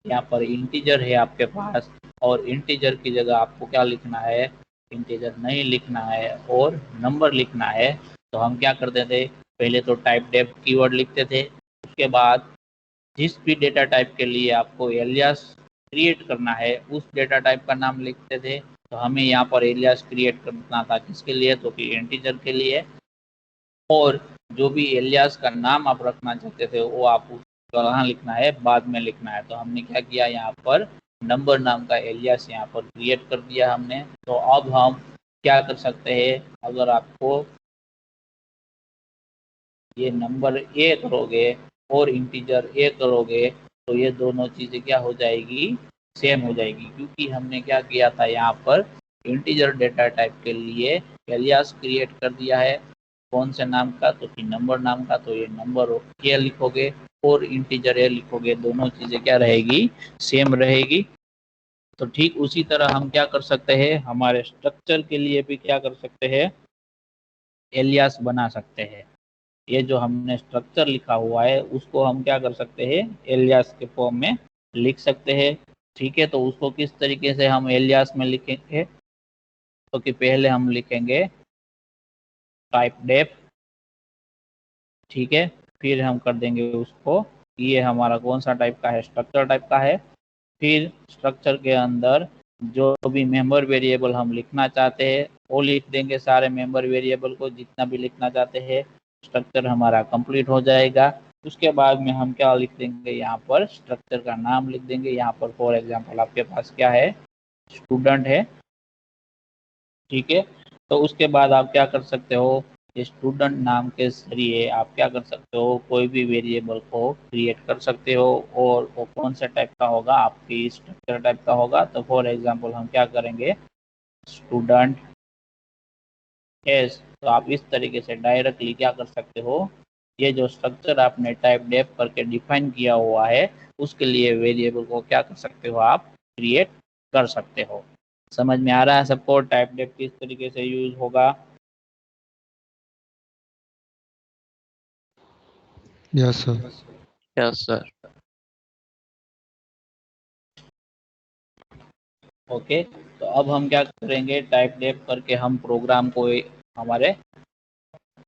[SPEAKER 1] यहाँ पर इंटीजर है आपके पास, और इंटीजर की जगह आपको क्या लिखना है, इंटीजर नहीं लिखना है और नंबर लिखना है। तो हम क्या करते थे, पहले तो टाइप डेफ कीवर्ड लिखते थे, उसके बाद जिस भी डेटा टाइप के लिए आपको एलियास क्रिएट करना है उस डेटा टाइप का नाम लिखते थे। तो हमें यहाँ पर एलियास क्रिएट करना था किसके लिए, तो कि इंटीजर के लिए। और जो भी एलियास का नाम आप रखना चाहते थे वो आप कहाँ लिखना है, बाद में लिखना है। तो हमने क्या किया, यहाँ पर नंबर नाम का एलियास यहाँ पर क्रिएट कर दिया हमने। तो अब हम क्या कर सकते हैं, अगर आपको ये नंबर ए करोगे और इंटीजर ए करोगे तो ये दोनों चीजें क्या हो जाएगी, सेम हो जाएगी, क्योंकि हमने क्या किया था, यहाँ पर इंटीजर डेटा टाइप के लिए एलियास क्रिएट कर दिया है। कौन से नाम का, तो कि नंबर नाम का। तो ये नंबर ए लिखोगे और इंटीजर ए लिखोगे, दोनों चीजें क्या रहेगी, सेम रहेगी। तो ठीक उसी तरह हम क्या कर सकते हैं, हमारे स्ट्रक्चर के लिए भी क्या कर सकते हैं, एलियास बना सकते हैं। ये जो हमने स्ट्रक्चर लिखा हुआ है उसको हम क्या कर सकते हैं, एलियास के फॉर्म में लिख सकते हैं, ठीक है। तो उसको किस तरीके से हम एलियास में लिखेंगे, तो कि पहले हम लिखेंगे टाइप डेफ, ठीक है। फिर हम कर देंगे उसको, ये हमारा कौन सा टाइप का है, स्ट्रक्चर टाइप का है। फिर स्ट्रक्चर के अंदर जो भी मेंबर वेरिएबल हम लिखना चाहते हैं वो लिख देंगे, सारे मेंबर वेरिएबल को जितना भी लिखना चाहते हैं। स्ट्रक्चर हमारा कंप्लीट हो जाएगा। उसके बाद में हम क्या लिख देंगे, यहाँ पर स्ट्रक्चर का नाम लिख देंगे। यहाँ पर फॉर एग्जांपल आपके पास क्या है, स्टूडेंट है, ठीक है। तो उसके बाद आप क्या कर सकते हो, स्टूडेंट नाम के जरिए आप क्या कर सकते हो, कोई भी वेरिएबल को क्रिएट कर सकते हो। और वो कौन सा टाइप का होगा, आपकी स्ट्रक्चर टाइप का होगा। तो फॉर एग्जांपल हम क्या करेंगे, स्टूडेंट एस। तो आप इस तरीके से डायरेक्टली क्या कर सकते हो, ये जो स्ट्रक्चर आपने टाइप डेफ करके डिफाइन किया हुआ है उसके लिए वेरिएबल को क्या कर सकते हो, आप क्रिएट कर सकते हो। समझ में आ रहा है सबको टाइप डेफ किस तरीके से यूज होगा।
[SPEAKER 2] Yes sir.
[SPEAKER 1] Yes sir. Okay, तो अब हम क्या करेंगे, टाइप डेफ करके हम प्रोग्राम को, हमारे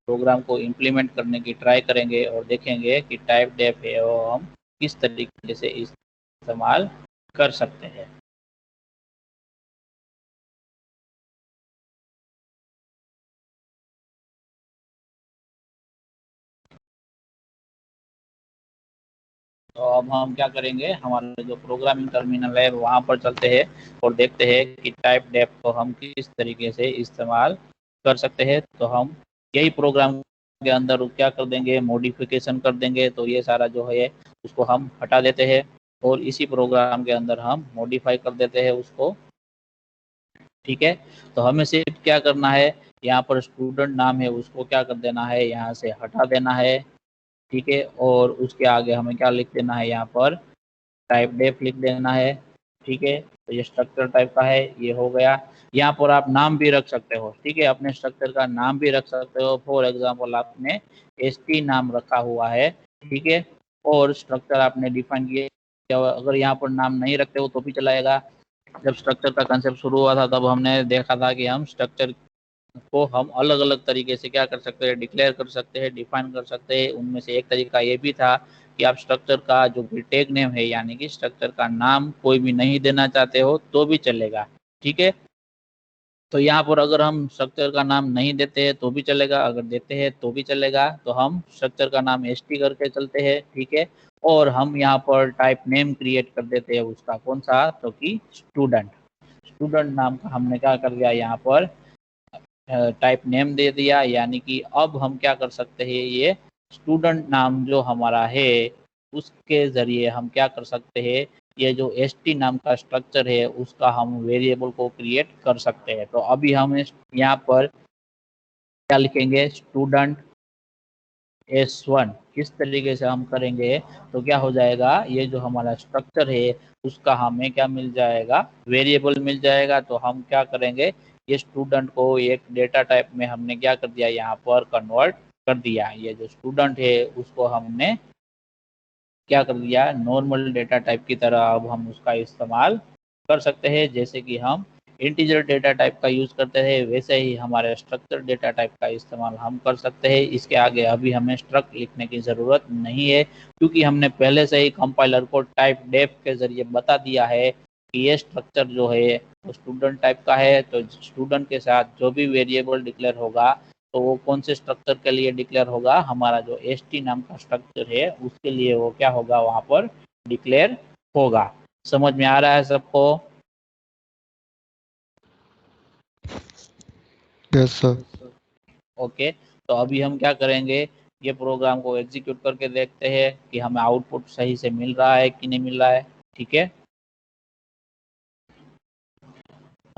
[SPEAKER 1] प्रोग्राम को इम्प्लीमेंट करने की ट्राई करेंगे और देखेंगे कि टाइप डेफ है वो हम किस तरीके से इस्तेमाल कर सकते हैं। तो अब हम क्या करेंगे, हमारा जो प्रोग्रामिंग टर्मिनल है वहाँ पर चलते हैं और देखते हैं कि टाइप डेफ को हम किस तरीके से इस्तेमाल कर सकते हैं। तो हम यही प्रोग्राम के अंदर क्या कर देंगे, मॉडिफिकेशन कर देंगे। तो ये सारा जो है उसको हम हटा देते हैं और इसी प्रोग्राम के अंदर हम मॉडिफाई कर देते हैं उसको, ठीक है। तो हमें सिर्फ क्या करना है, यहाँ पर स्टूडेंट नाम है उसको क्या कर देना है, यहाँ से हटा देना है, ठीक है। और उसके आगे हमें क्या लिख देना है, यहाँ पर टाइप डेफ लिख देना है, ठीक है। तो ये स्ट्रक्चर टाइप का है, ये हो गया। यहाँ पर आप नाम भी रख सकते हो, ठीक है, अपने स्ट्रक्चर का नाम भी रख सकते हो। फॉर एग्जांपल आपने st नाम रखा हुआ है, ठीक है, और स्ट्रक्चर आपने डिफाइन किया। अगर यहाँ पर नाम नहीं रखते हो तो भी चलाएगा। जब स्ट्रक्चर का कंसेप्ट शुरू हुआ था तब हमने देखा था कि हम स्ट्रक्चर को हम अलग अलग तरीके से क्या कर सकते हैं, डिक्लेयर कर सकते हैं, डिफाइन कर सकते हैं। उनमें से एक तरीका ये भी था कि आप स्ट्रक्चर का जो भी टैग नेम है, यानी कि स्ट्रक्चर का नाम कोई भी नहीं देना चाहते हो तो भी चलेगा, ठीक है। तो यहाँ पर अगर हम स्ट्रक्चर का नाम नहीं देते हैं तो भी चलेगा, अगर देते हैं तो भी चलेगा। तो हम स्ट्रक्चर का नाम st करके चलते हैं, ठीक है। और हम यहाँ पर टाइप नेम क्रिएट कर देते हैं उसका, कौन सा, तो कि स्टूडेंट। स्टूडेंट नाम का हमने क्या कर दिया यहाँ पर टाइप नेम दे दिया, यानी कि अब हम क्या कर सकते हैं, ये स्टूडेंट नाम जो हमारा है उसके ज़रिए हम क्या कर सकते हैं, ये जो st नाम का स्ट्रक्चर है उसका हम वेरिएबल को क्रिएट कर सकते हैं। तो अभी हम यहाँ पर क्या लिखेंगे, स्टूडेंट s1 किस तरीके से हम करेंगे, तो क्या हो जाएगा, ये जो हमारा स्ट्रक्चर है उसका हमें क्या मिल जाएगा, वेरिएबल मिल जाएगा। तो हम क्या करेंगे, ये स्टूडेंट को एक डेटा टाइप में हमने क्या कर दिया, यहाँ पर कन्वर्ट कर दिया। ये जो स्टूडेंट है उसको हमने क्या कर दिया, नॉर्मल डेटा टाइप की तरह अब हम उसका इस्तेमाल कर सकते हैं। जैसे कि हम इंटीजर डेटा टाइप का यूज़ करते हैं, वैसे ही हमारे स्ट्रक्चर डेटा टाइप का इस्तेमाल हम कर सकते हैं। इसके आगे अभी हमें स्ट्रक्ट लिखने की ज़रूरत नहीं है, क्योंकि हमने पहले से ही कंपाइलर को टाइप डेफ के ज़रिए बता दिया है कि ये स्ट्रक्चर जो है वो स्टूडेंट टाइप का है। तो स्टूडेंट के साथ जो भी वेरिएबल डिक्लेयर होगा तो वो कौन से स्ट्रक्चर के लिए डिक्लेयर होगा, हमारा जो st नाम का स्ट्रक्चर है उसके लिए वो क्या होगा, वहां पर डिक्लेयर होगा। समझ में आ रहा है सबको?
[SPEAKER 2] Yes sir.
[SPEAKER 1] ओके, तो अभी हम क्या करेंगे, ये प्रोग्राम को एग्जीक्यूट करके देखते हैं कि हमें आउटपुट सही से मिल रहा है कि नहीं मिल रहा है। ठीक है,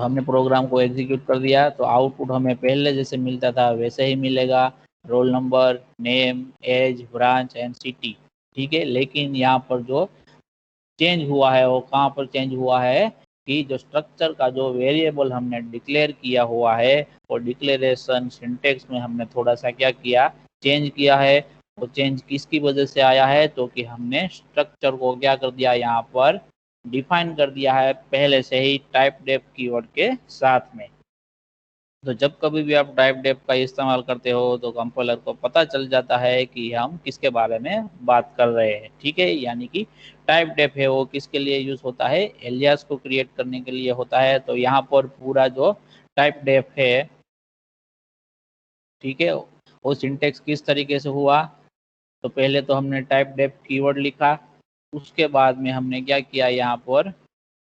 [SPEAKER 1] हमने प्रोग्राम को एग्जीक्यूट कर दिया, तो आउटपुट हमें पहले जैसे मिलता था वैसे ही मिलेगा, roll number, name, age, branch and city. ठीक है, लेकिन यहाँ पर जो चेंज हुआ है वो कहाँ पर चेंज हुआ है, कि जो स्ट्रक्चर का जो वेरिएबल हमने डिक्लेयर किया हुआ है वो डिक्लेरेशन सिंटेक्स में हमने थोड़ा सा क्या किया, चेंज किया है। वो चेंज किसकी वजह से आया है, तो कि हमने स्ट्रक्चर को क्या कर दिया, यहाँ पर डिफाइन कर दिया है पहले से ही टाइप डेफ कीवर्ड के साथ में। तो जब कभी भी आप टाइप डेफ का इस्तेमाल करते हो तो कंपाइलर को पता चल जाता है कि हम किसके बारे में बात कर रहे हैं। ठीक है, यानी कि टाइप डेफ है वो किसके लिए यूज होता है, एलियास को क्रिएट करने के लिए होता है। तो यहाँ पर पूरा जो टाइप डेफ है, ठीक है, वो सिंटेक्स किस तरीके से हुआ, तो पहले तो हमने टाइप डेफ कीवर्ड लिखा, उसके बाद में हमने क्या किया, यहाँ पर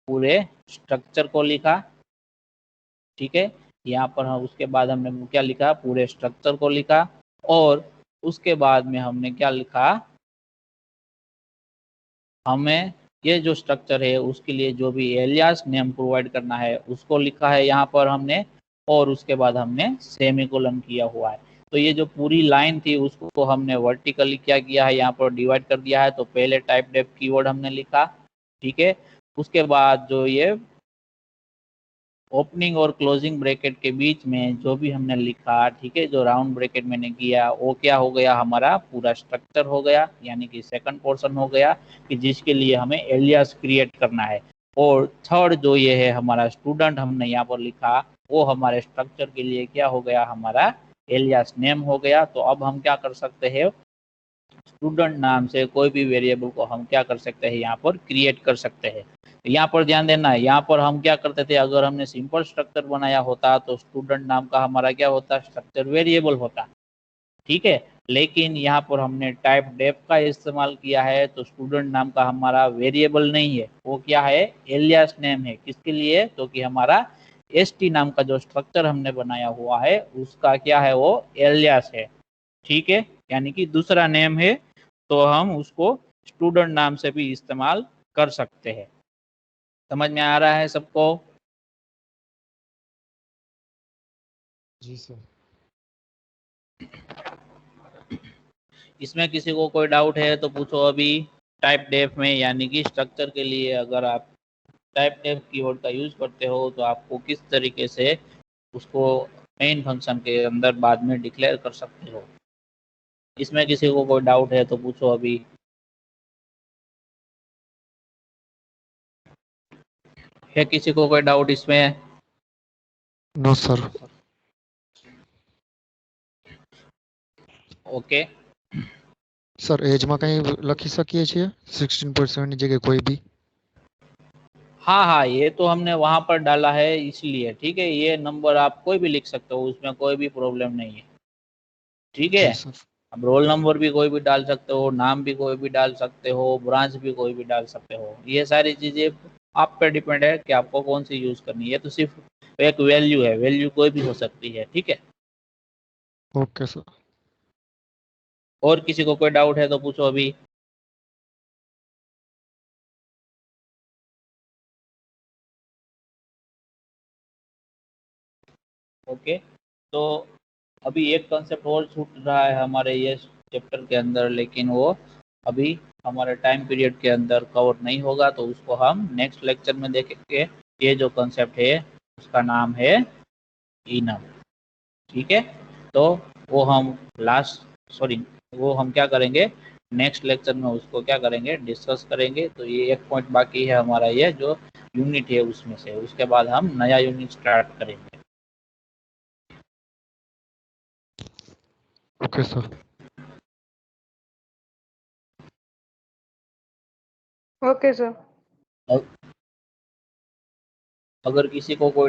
[SPEAKER 1] पूरे स्ट्रक्चर को लिखा। ठीक है, यहाँ पर हम उसके बाद हमने क्या लिखा, पूरे स्ट्रक्चर को लिखा, और उसके बाद में हमने क्या लिखा, हमें ये जो स्ट्रक्चर है उसके लिए जो भी एलियास नेम प्रोवाइड करना है उसको लिखा है यहाँ पर हमने, और उसके बाद हमने सेमीकोलन किया हुआ है। तो ये जो पूरी लाइन थी उसको हमने वर्टिकली क्या किया है, यहाँ पर डिवाइड कर दिया है। तो पहले टाइप डेफ कीवर्ड हमने लिखा, ठीक है, उसके बाद जो ये ओपनिंग और क्लोजिंग ब्रैकेट के बीच में जो भी हमने लिखा, ठीक है, जो राउंड ब्रैकेट मैंने किया वो क्या हो गया, हमारा पूरा स्ट्रक्चर हो गया, यानी कि सेकंड पोर्शन हो गया कि जिसके लिए हमें एलियास क्रिएट करना है। और थर्ड जो ये है हमारा स्टूडेंट हमने यहाँ पर लिखा, वो हमारे स्ट्रक्चर के लिए क्या हो गया, हमारा एलियास नेम हो गया। तो अब हम क्या कर सकते हैं, स्टूडेंट नाम से कोई भी वेरिएबल को हम क्या कर सकते हैं, यहाँ पर क्रिएट कर सकते हैं। यहाँ पर ध्यान देना है, यहाँ पर हम क्या करते थे, अगर हमने सिंपल स्ट्रक्चर बनाया होता तो स्टूडेंट नाम का हमारा क्या होता, स्ट्रक्चर वेरिएबल होता। ठीक है, लेकिन यहाँ पर हमने टाइप डेफ का इस्तेमाल किया है, तो स्टूडेंट नाम का हमारा वेरिएबल नहीं है, वो क्या है, एलियास नेम है। किसके लिए, तो कि हमारा st नाम का जो स्ट्रक्चर हमने बनाया हुआ है उसका क्या है, वो एलियास है। ठीक है, यानी कि दूसरा नेम है, तो हम उसको स्टूडेंट नाम से भी इस्तेमाल कर सकते हैं। समझ में आ रहा है सबको?
[SPEAKER 2] जी सर।
[SPEAKER 1] इसमें किसी को कोई डाउट है तो पूछो अभी। टाइप डेफ में, यानी कि स्ट्रक्चर के लिए अगर आप टाइप डेफ कीवर्ड का यूज करते हो तो आपको किस तरीके से उसको मेन फंक्शन के अंदर बाद में डिक्लेयर कर सकते हो। इसमें किसी को कोई डाउट है तो पूछो अभी। है किसी को कोई डाउट इसमें?
[SPEAKER 2] No sir.
[SPEAKER 1] ओके,
[SPEAKER 2] સર એજમાં કંઈ લખી શકીએ છીએ 16% ની જગ્યાએ કોઈ બી?
[SPEAKER 1] हाँ हाँ, ये तो हमने वहां पर डाला है इसलिए। ठीक है, ये नंबर आप कोई भी लिख सकते हो, उसमें कोई भी प्रॉब्लम नहीं है। ठीक है,
[SPEAKER 2] જી સર।
[SPEAKER 1] अब रोल नंबर भी कोई भी डाल सकते हो, नाम भी कोई भी डाल सकते हो, ब्रांच भी कोई भी डाल सकते हो। ये सारी चीज़ें आप पे डिपेंड है कि आपको कौन सी यूज़ करनी है। ये तो सिर्फ एक वैल्यू है, वैल्यू कोई भी हो सकती है, ठीक है।
[SPEAKER 2] Okay sir.
[SPEAKER 1] और किसी को कोई डाउट है तो पूछो अभी। ओके, तो अभी एक कंसेप्ट और छूट रहा है हमारे ये चैप्टर के अंदर, लेकिन वो अभी हमारे टाइम पीरियड के अंदर कवर नहीं होगा, तो उसको हम नेक्स्ट लेक्चर में देखेंगे। ये जो कंसेप्ट है उसका नाम है इनम, ठीक है। तो वो हम लास्ट सॉरी वो हम क्या करेंगे, नेक्स्ट लेक्चर में उसको क्या करेंगे, डिस्कस करेंगे। तो ये एक पॉइंट बाकी है हमारा, ये जो यूनिट है उसमें से, उसके बाद हम नया यूनिट स्टार्ट करेंगे।
[SPEAKER 2] Okay sir.
[SPEAKER 3] Okay sir.
[SPEAKER 1] अगर किसी को कोई